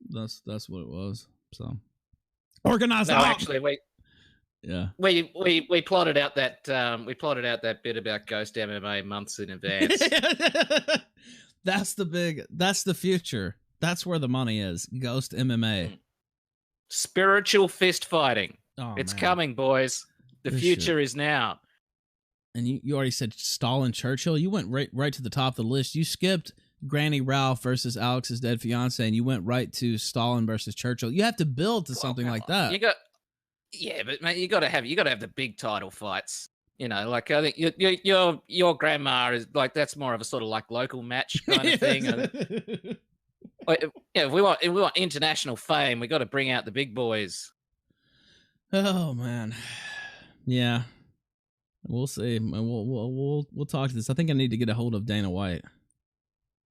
that's what it was. So organized op. Actually, wait. Yeah. We plotted out that bit about Ghost MMA months in advance. That's the future. That's where the money is. Ghost MMA. Spiritual fist fighting. Oh, it's man. coming, boys. The This future is now. And you already said Stalin Churchill. You went right to the top of the list. You skipped Granny Ralph versus Alex's dead fiance, and you went right to Stalin versus Churchill. You have to build to something like that. But mate, you got to have the big title fights. You know, like I think your grandma is like that's more of a sort of like local match kind of thing. If we want international fame, we got to bring out the big boys. Oh man, yeah, we'll see. We'll talk to this. I think I need to get a hold of Dana White.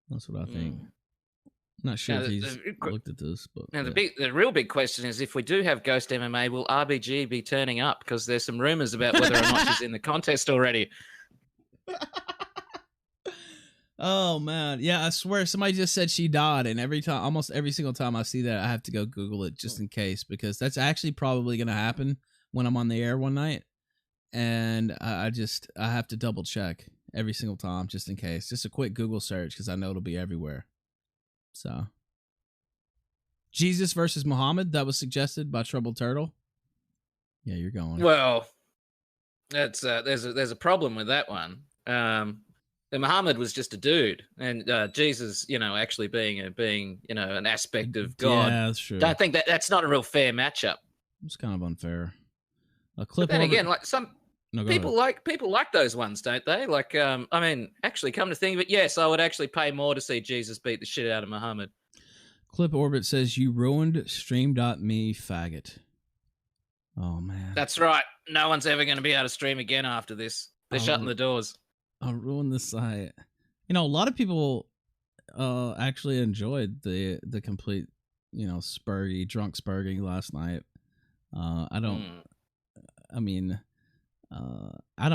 That's what I think. I'm not sure if he's looked at this, but now the real big question is if we do have Ghost MMA, will RBG be turning up? Because there's some rumors about whether or not she's in the contest already. Oh man, yeah, I swear somebody just said she died, and almost every single time I see that, I have to go Google it just in case, because that's actually probably gonna happen when I'm on the air one night, and I have to double check every single time just in case, just a quick Google search because I know it'll be everywhere. So, Jesus versus Muhammad, that was suggested by Troubled Turtle. Yeah, you're going. Well, that's there's a problem with that one. Muhammad was just a dude, and Jesus, actually being an aspect of God. Yeah, that's true. I think that's not a real fair matchup. It's kind of unfair. A clip. But then again, like people ahead. like those ones, don't they? Like, I mean, actually, come to think of it, yes, I would actually pay more to see Jesus beat the shit out of Muhammad. Clip Orbit says you ruined stream.me, faggot. Oh man, that's right. No one's ever going to be able to stream again after this. They're shutting the doors. I'll ruin the site. A lot of people actually enjoyed the complete, drunk spurging last night. I don't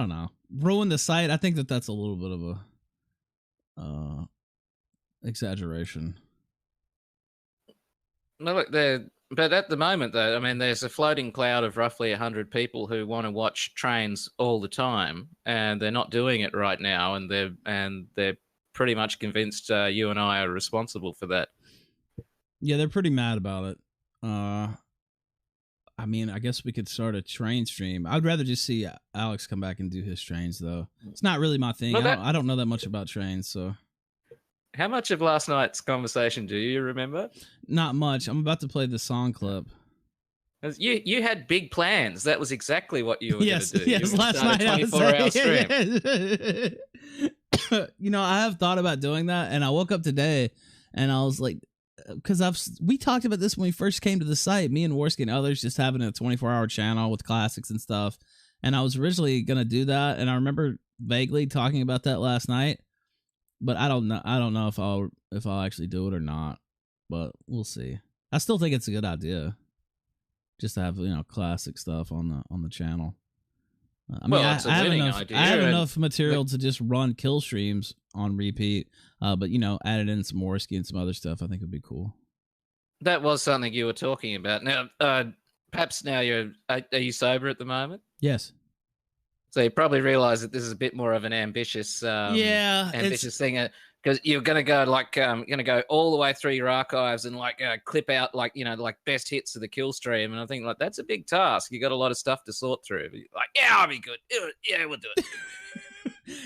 know. Ruin the site. I think that's a little bit of a exaggeration. No, look, but at the moment, though, I mean, there's a floating cloud of roughly 100 people who want to watch trains all the time, and they're not doing it right now, and they're pretty much convinced you and I are responsible for that. Yeah, they're pretty mad about it. I mean, I guess we could start a train stream. I'd rather just see Alex come back and do his trains, though. It's not really my thing. I don't know that much about trains, so. How much of last night's conversation do you remember? Not much. I'm about to play the song clip. You had big plans. That was exactly what you were going to do. Yes, last night. 24-hour stream. I have thought about doing that, and I woke up today, and I was like, because we talked about this when we first came to the site, me and Worski and others just having a 24-hour channel with classics and stuff, and I was originally going to do that, and I remember vaguely talking about that last night. But I don't know if I'll actually do it or not. But we'll see. I still think it's a good idea, just to have classic stuff on the channel. I have enough material to just run kill streams on repeat. But added in some Worski and some other stuff, I think would be cool. That was something you were talking about. Now, perhaps now are you sober at the moment? Yes. So you probably realize that this is a bit more of an ambitious thing, because you're going to go all the way through your archives and clip out like best hits of the kill stream, and I think that's a big task. You got a lot of stuff to sort through. Yeah, I'll be good. Yeah, we'll do it.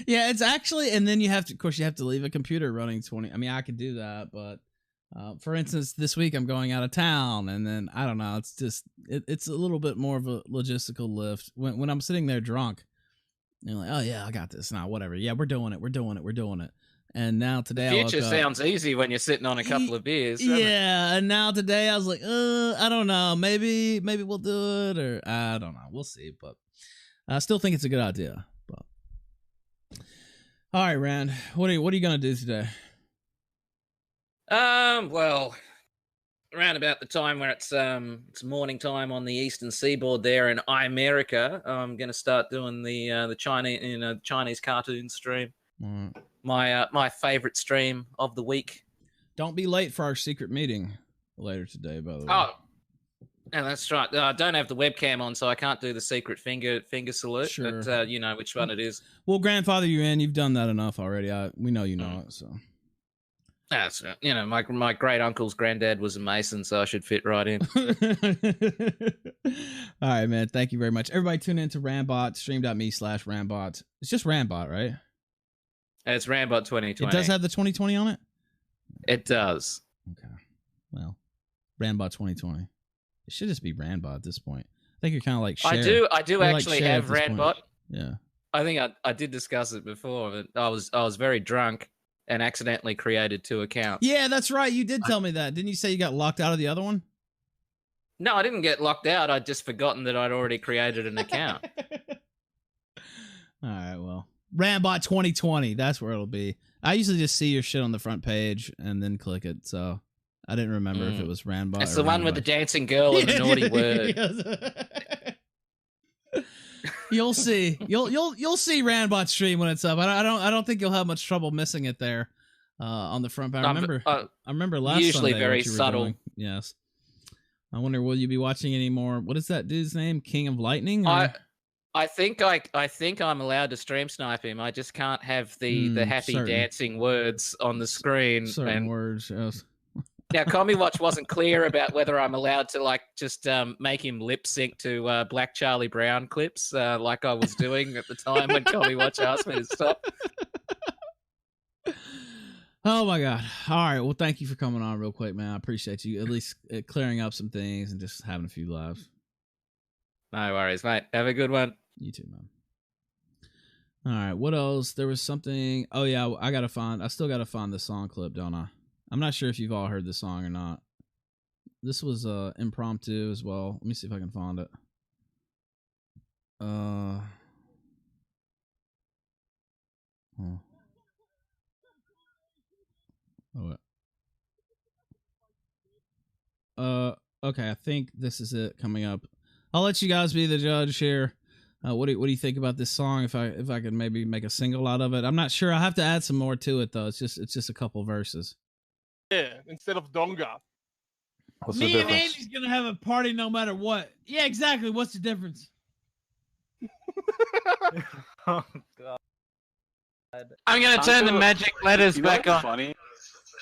Yeah, it's actually, and then you have to leave a computer running 20. I mean, I could do that, but For instance, this week I'm going out of town, and then I don't know. It's just it's a little bit more of a logistical lift when I'm sitting there drunk. You're like, oh yeah, I got this now. Whatever. Yeah, we're doing it. And now today, The I woke future up, sounds easy when you're sitting on a couple of beers. doesn't it? yeah, and now today I was like, I don't know. Maybe we'll do it, or I don't know. We'll see. But I still think it's a good idea. But all right, Rand, what are you gonna do today? Well, around about the time where it's morning time on the eastern seaboard there in America, I'm gonna start doing the Chinese cartoon stream. My favorite stream of the week. Don't be late for our secret meeting later today, by the way. Oh, and that's right. I don't have the webcam on, so I can't do the secret finger salute. Sure. But you know which one it is. We'll grandfather you in. You've done that enough already. We know you know it. So That's right. You know, my great uncle's granddad was a mason, so I should fit right in. all right, man. Thank you very much. Everybody tune in to Rambot, stream.me/Rambot. It's just Rambot, right? It's Rambot 2020. It does have the 2020 on it? It does. Okay. Well, Rambot 2020. It should just be Rambot at this point. I think you're kind of like Cher. I do You're actually like Cher have at this point. Rambot. Yeah. I think I did discuss it before, but I was very drunk and accidentally created 2 accounts. Yeah, that's right. You did tell me that. Didn't you say you got locked out of the other one? No, I didn't get locked out. I'd just forgotten that I'd already created an account. All right, well. Rambot 2020. That's where it'll be. I usually just see your shit on the front page and then click it, so I didn't remember if it was Rambot. It's or the one with Rambot. the dancing girl and the naughty word. You'll see. You'll see Rambot stream when it's up. I don't think you'll have much trouble missing it there on the front page. I remember last usually Sunday very what you were subtle. doing. Yes. I wonder, will you be watching any more? What is that dude's name? King of Lightning? Or? I think I'm allowed to stream snipe him. I just can't have the happy certain. dancing words on the screen. Certain words, yes. Now, Commie Watch wasn't clear about whether I'm allowed to just make him lip sync to Black Charlie Brown clips like I was doing at the time when Commie Watch asked me to stop. Oh my god! All right, well, thank you for coming on real quick, man. I appreciate you at least clearing up some things and just having a few laughs. No worries, mate. Have a good one. You too, man. All right, what else? There was something. Oh yeah, I still gotta find the song clip, don't I? I'm not sure if you've all heard this song or not. This was impromptu as well. Let me see if I can find it. Okay, I think this is it coming up. I'll let you guys be the judge here. What do you think about this song? If I could maybe make a single out of it, I'm not sure. I have to add some more to it though. It's just a couple verses. Yeah, instead of Donga. What's the Me and difference? Andy's gonna have a party no matter what. Yeah, exactly. What's the difference? Oh god. I'm gonna turn the magic letters You know back what's on. funny?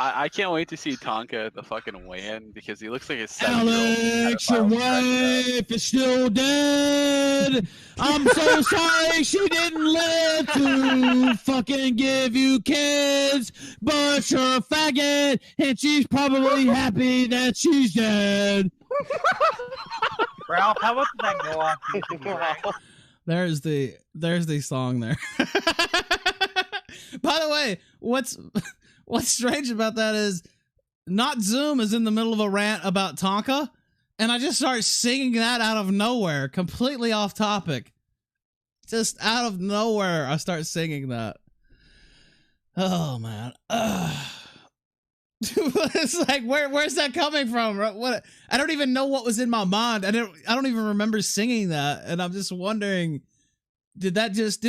I can't wait to see Tonka at the fucking weigh-in because he looks like a 7-year-old. Alex, your wife is still dead. I'm so sorry she didn't live to fucking give you kids, but you're a faggot, and she's probably happy that she's dead. Ralph, how much did that go off? There's the song there. By the way, what's strange about that is Not Zoom is in the middle of a rant about Tonka, and I just start singing that out of nowhere, completely off topic. Just out of nowhere, I start singing that. Oh man. It's like where's that coming from? What? I don't even know what was in my mind. I don't even remember singing that, and I'm just wondering, did I just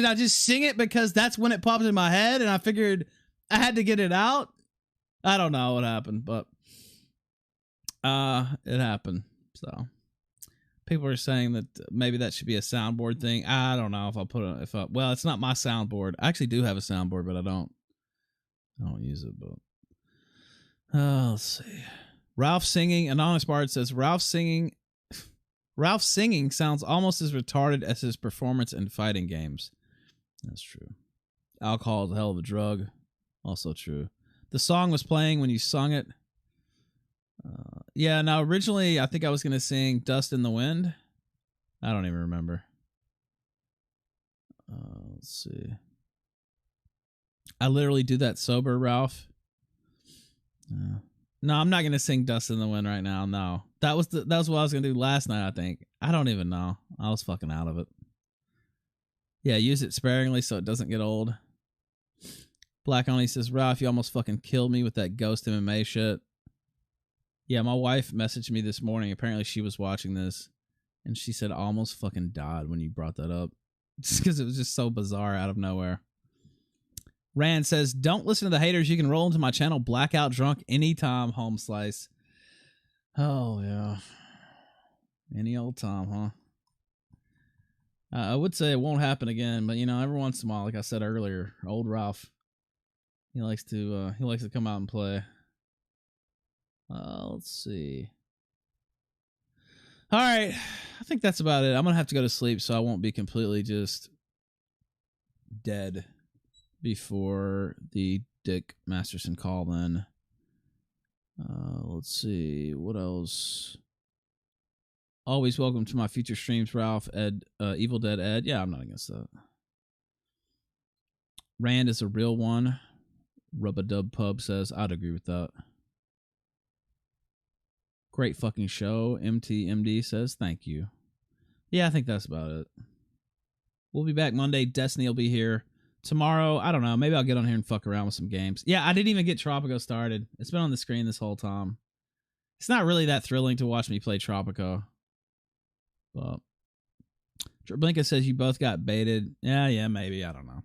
sing it because that's when it popped in my head and I figured I had to get it out? I don't know what happened, but it happened. So people are saying that maybe that should be a soundboard thing. I don't know if I'll put it well, it's not my soundboard. I actually do have a soundboard, but I don't use it, but let's see. Ralph singing, Anonymous Bard says Ralph singing sounds almost as retarded as his performance in fighting games. That's true. Alcohol is a hell of a drug. Also true. The song was playing when you sung it. Yeah, now originally I think I was going to sing Dust in the Wind. I don't even remember. Let's see. I literally do that sober, Ralph. No, I'm not going to sing Dust in the Wind right now. No. That was what I was going to do last night, I think. I don't even know. I was fucking out of it. Yeah, use it sparingly so it doesn't get old. Black Only says, Ralph, you almost fucking killed me with that Ghost MMA shit. Yeah, my wife messaged me this morning. Apparently she was watching this. And she said, I almost fucking died when you brought that up. Just because it was just so bizarre out of nowhere. Rand says, don't listen to the haters. You can roll into my channel blackout drunk anytime, Home Slice. Oh, yeah. Any old time, huh? I would say it won't happen again, but, every once in a while, like I said earlier, old Ralph, he likes to come out and play. Let's see. All right. I think that's about it. I'm going to have to go to sleep so I won't be completely just dead before the Dick Masterson call then. Let's see. What else? Always welcome to my future streams, Ralph. Ed, Evil Dead Ed. Yeah, I'm not against that. Rand is a real one. Rub-a-Dub Pub says, I'd agree with that. Great fucking show. MTMD says, thank you. Yeah, I think that's about it. We'll be back Monday. Destiny will be here. Tomorrow, I don't know. Maybe I'll get on here and fuck around with some games. Yeah, I didn't even get Tropico started. It's been on the screen this whole time. It's not really that thrilling to watch me play Tropico. But Blinka says you both got baited. Yeah, maybe. I don't know.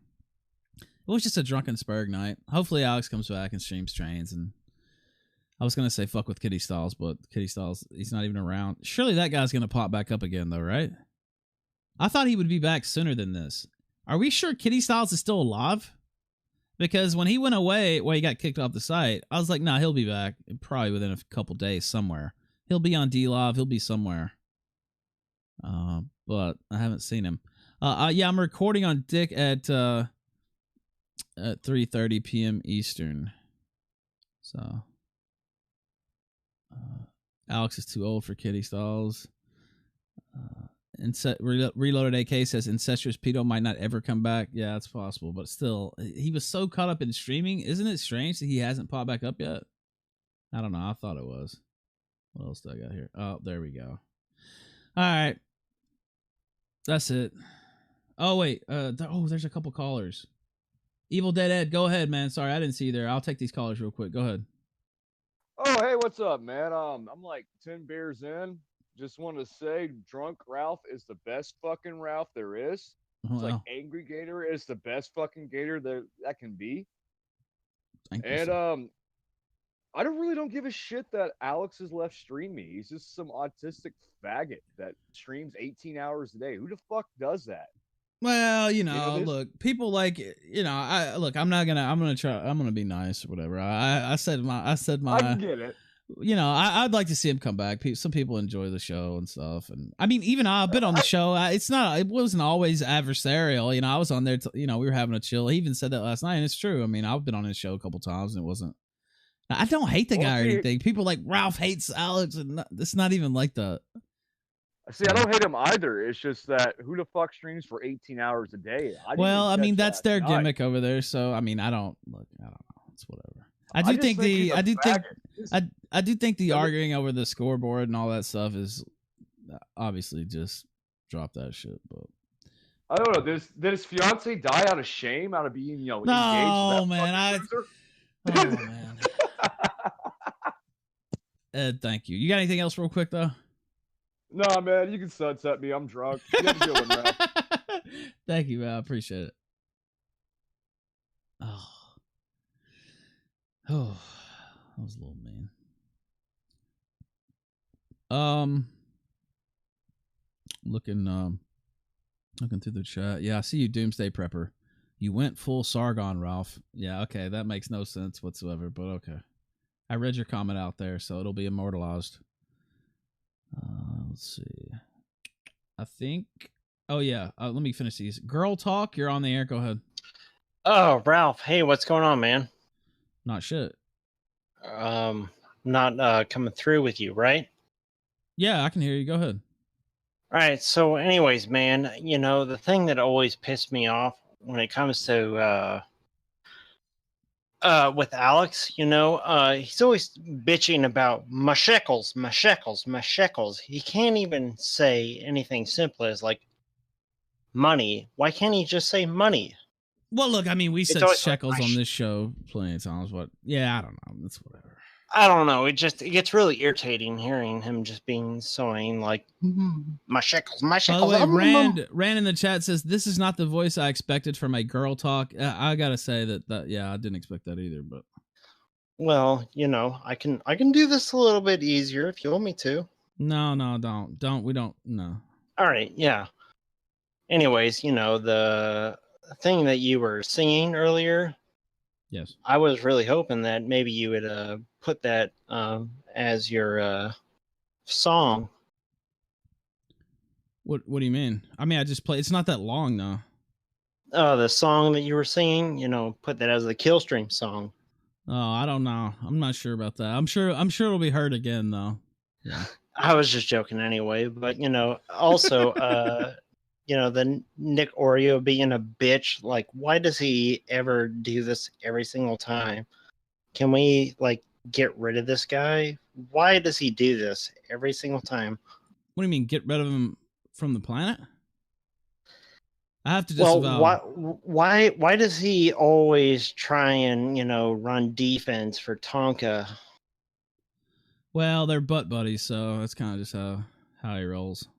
It was just a drunken Spurg night. Hopefully Alex comes back and streams trains. And I was going to say fuck with Kitty Stalls, but Kitty Stalls, he's not even around. Surely that guy's going to pop back up again, though, right? I thought he would be back sooner than this. Are we sure Kitty Styles is still alive? Because when he went away, he got kicked off the site, I was like, nah, he'll be back probably within a couple days somewhere. He'll be on D-Live. He'll be somewhere. But I haven't seen him. Yeah, I'm recording on Dick at 3:30 p.m. Eastern. So Alex is too old for Kitty Styles. Reloaded AK says incestuous pedo might not ever come back. Yeah, it's possible, but still, he was so caught up in streaming. Isn't it strange that he hasn't popped back up yet? I don't know. I thought it was. What else do I got here? Oh, there we go. All right, that's it. Oh wait, there's a couple callers. Evil Dead Ed, go ahead, man. Sorry, I didn't see you there. I'll take these callers real quick. Go ahead. Oh, hey, what's up, man? I'm like 10 beers in. Just want to say, Drunk Ralph is the best fucking Ralph there is. It's like Angry Gator is the best fucking Gator that can be. Thank you, and sir. I don't give a shit that Alex has left streaming. He's just some autistic faggot that streams 18 hours a day. Who the fuck does that? Well, look, people like, I'm gonna be nice or whatever. I said my, I can get it. I'd like to see him come back. Some people enjoy the show and stuff, and I mean, even I've been on the show. It wasn't always adversarial. I was on there. We were having a chill. He even said that last night, and it's true. I mean, I've been on his show a couple times, and it wasn't. I don't hate the guy or anything. People like Ralph hates Alex, and it's not even like that. See, I don't hate him either. It's just that who the fuck streams for 18 hours a day? I mean, that's their gimmick over there. So, I mean, I don't know. It's whatever. I do think the arguing over the scoreboard and all that stuff is obviously just drop that shit. But I don't know. Did his fiance die out of shame, out of being engaged? No, man. Oh man. Ed, thank you. You got anything else real quick though? Nah, man. You can sunset me. I'm drunk. You have a good one, Ralph. Thank you, man. I appreciate it. Oh, that was a little mean. Looking through the chat. Yeah, I see you, Doomsday Prepper. You went full Sargon, Ralph. Yeah, okay, that makes no sense whatsoever, but okay. I read your comment out there, so it'll be immortalized. Let's see. I think. Oh yeah. Let me finish these. Girl talk. You're on the air. Go ahead. Oh, Ralph. Hey, what's going on, man? Not shit. not coming through with you, right? Yeah, I can hear you. Go ahead. All right. So, anyways, man, you know, the thing that always pissed me off when it comes to with Alex, you know, he's always bitching about my shekels, my shekels, my shekels. He can't even say anything simple as like money. Why can't he just say money? Well, look, I mean, we It's said always shekels on this show plenty of times, but yeah, I don't know. That's whatever. I don't know. It gets really irritating hearing him just being saying like my shekels, my By the shekels. way, Rand in the chat says this is not the voice I expected from a girl talk. I gotta say that yeah, I didn't expect that either. But well, you know, I can do this a little bit easier if you want me to. no, don't. We don't. No. All right, yeah. Anyways, you know, the thing that you were singing earlier. Yes. I was really hoping that maybe you would put that as your song. What do you mean? I mean, I just play. It's not that long though. The song that you were singing, you know, put that as the kill stream song. Oh, I don't know. I'm not sure about that. I'm sure it'll be heard again though. Yeah. I was just joking anyway, but you know, also you know, the Nick Oreo being a bitch, like why does he ever do this every single time? Can we like get rid of this guy? Why does he do this every single time? What do you mean get rid of him from the planet? I have to disavow. Why does he always try and, you know, run defense for Tonka? Well, they're butt buddies, so that's kind of just how he rolls.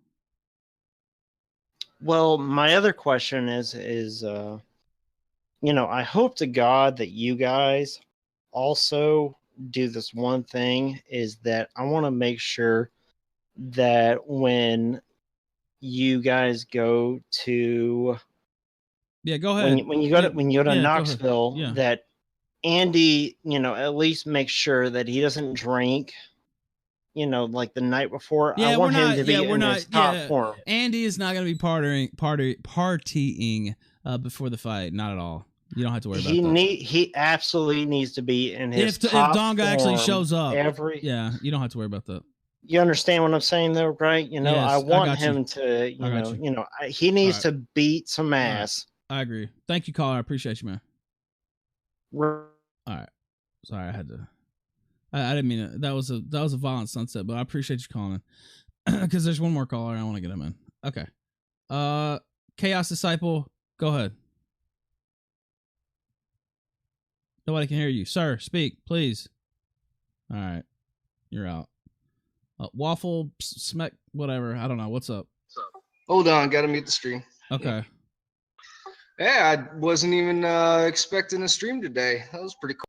Well, my other question is you know, I hope to God that you guys also do this one thing, is that I want to make sure that when you guys go to go ahead. When you go to Knoxville, Yeah. that Andy, you know, at least make sure that he doesn't drink, you know, like the night before. Yeah, I want him to be in his top form. Andy is not going to be partying before the fight. Not at all. You don't have to worry about that. He absolutely needs to be in his If top Donga actually form shows up, yeah, you don't have to worry about that. You understand what I'm saying, though, right? You know, Yes, I want got him you. to, I got you. you know, he needs All to beat some ass. I agree. Thank you, caller. I appreciate you, man. All right. Sorry, I had to. I didn't mean it. That was a violent sunset, but I appreciate you calling because there's one more caller. I want to get him in. Okay. Chaos Disciple, go ahead. Nobody can hear you, sir. Speak, please. All right, you're out. Waffle smack, whatever. I don't know. What's up? Hold on, gotta mute the stream. Okay. Yeah, I wasn't even expecting a stream today. That was pretty cool.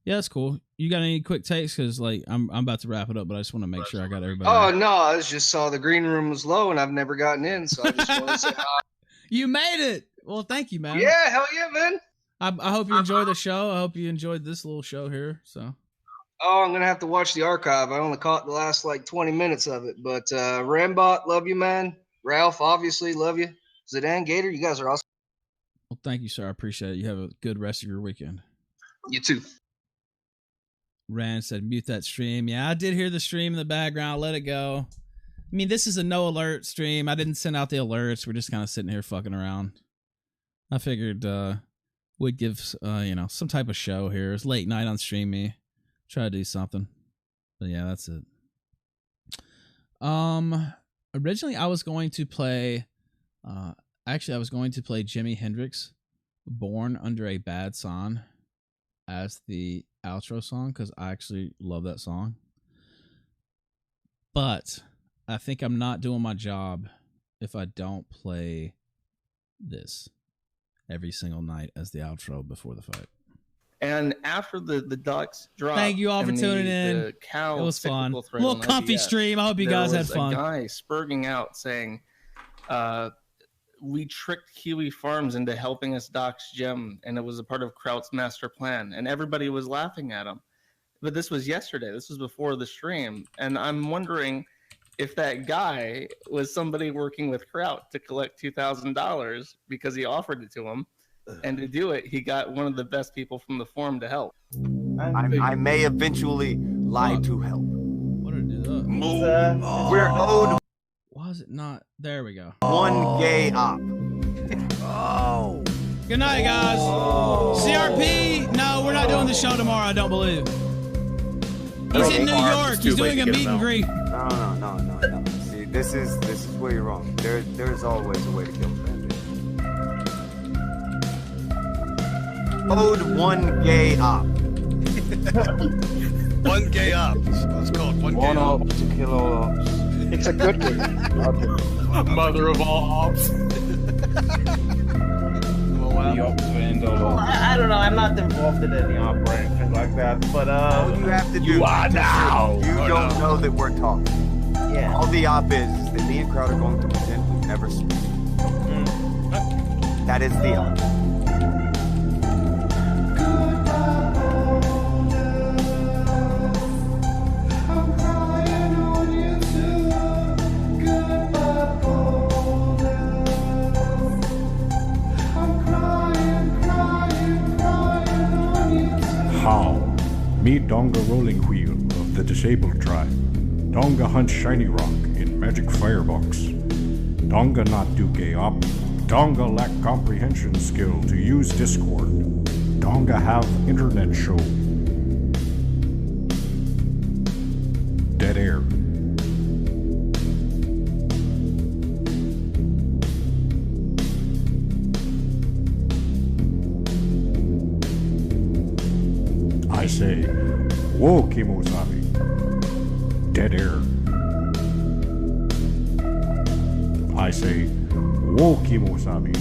Yeah, that's cool. You got any quick takes? Because like I'm about to wrap it up, but I just want to make sure I got everybody. Oh no, I just saw the green room was low and I've never gotten in, so I just want to say hi. You made it. Well, thank you, man. Yeah, hell yeah, man. I hope you enjoyed the show. I hope you enjoyed this little show here. So. Oh, I'm gonna have to watch the archive. I only caught the last like 20 minutes of it. But Rambot, love you, man. Ralph, obviously, love you. Zidane, Gator, you guys are awesome. Well, thank you, sir. I appreciate it. You have a good rest of your weekend. You too. Rand said, mute that stream. Yeah, I did hear the stream in the background. Let it go. I mean, this is a no alert stream. I didn't send out the alerts. We're just kind of sitting here fucking around. I figured we'd give, you know, some type of show here. It's late night on Stream Me. Try to do something. But yeah, that's it. Originally I was going to play actually I was going to play Jimi Hendrix Born Under a Bad Sun as the outro song because I actually love that song. But I think I'm not doing my job if I don't play this every single night as the outro before the fight. And after the Ducks dropped, thank you all for tuning in. The cow it was fun. A thread little on comfy OBS, stream. I hope you guys had fun. There was a guy spurging out saying, we tricked Kiwi Farms into helping us dox Gem, and it was a part of Kraut's master plan. And everybody was laughing at him. But this was yesterday. This was before the stream. And I'm wondering if that guy was somebody working with Kraut to collect $2,000 because he offered it to him. And to do it, he got one of the best people from the forum to help. I may eventually lied to help. What did I do? We're owed Why is it not? There we go. one gay op. Oh. Good night, guys. CRP. No, we're not doing the show tomorrow. I don't believe. He's in New York. He's doing a meet and greet. No. See, this is where you're wrong. There's always a way to kill a bandit. Owed one gay op. One gay op. It's called one gay op. To kill all ops. It's a good one. Mother of all ops. I don't know. I'm not involved in any op or anything like that. But all you have to do. You are now. You don't know that we're talking. Yeah. All the op is that me and Crowd are going to pretend we've never spoken. That is the op. How? Meet Donga Rolling Wheel of the Disabled Tribe. Donga hunts shiny rock in magic firebox. Donga not do gay op. Donga lack comprehension skill to use Discord. Donga have internet show. Dead air. I say, whoa, Kimosabi. Dead air. I say, whoa, Kimosabi.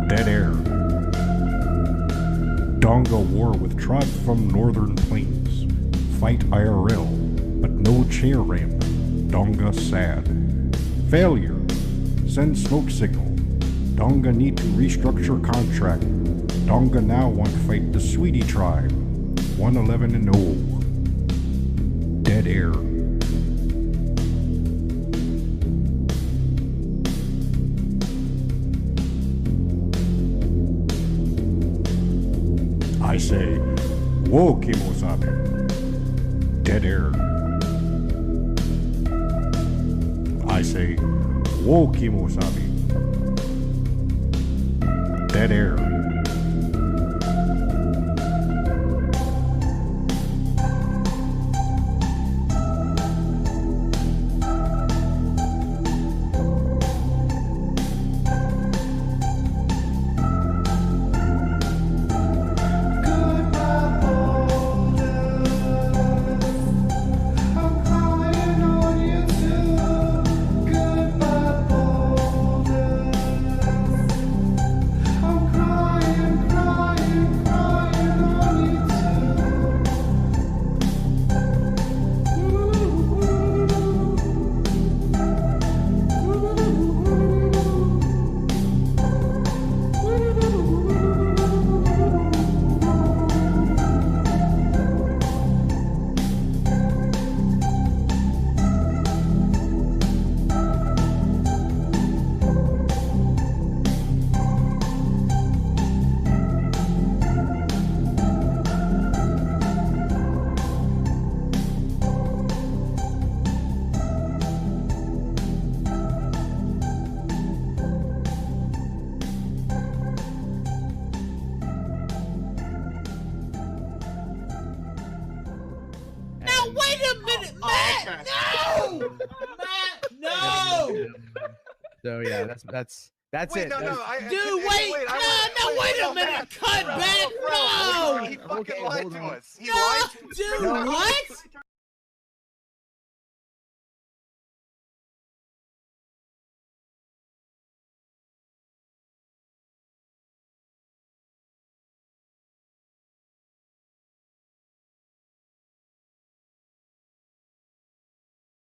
Dead air. Donga war with tribe from northern plains. Fight IRL, but no chair ramp. Donga sad. Failure. Send smoke signal. Donga need to restructure contract. Donga now want fight the Sweetie tribe. 111-0. Dead air. I say, whoa, Kimosabi. Dead air. I say, whoa, Kimosabi. Dead air. Wait a minute, Matt! No! Matt, no! So yeah, that's Wait, it. no, That's- I, Dude, wait! Wait a minute! Cut back! No! He fucking lied to us. He No, lied to us. dude, what?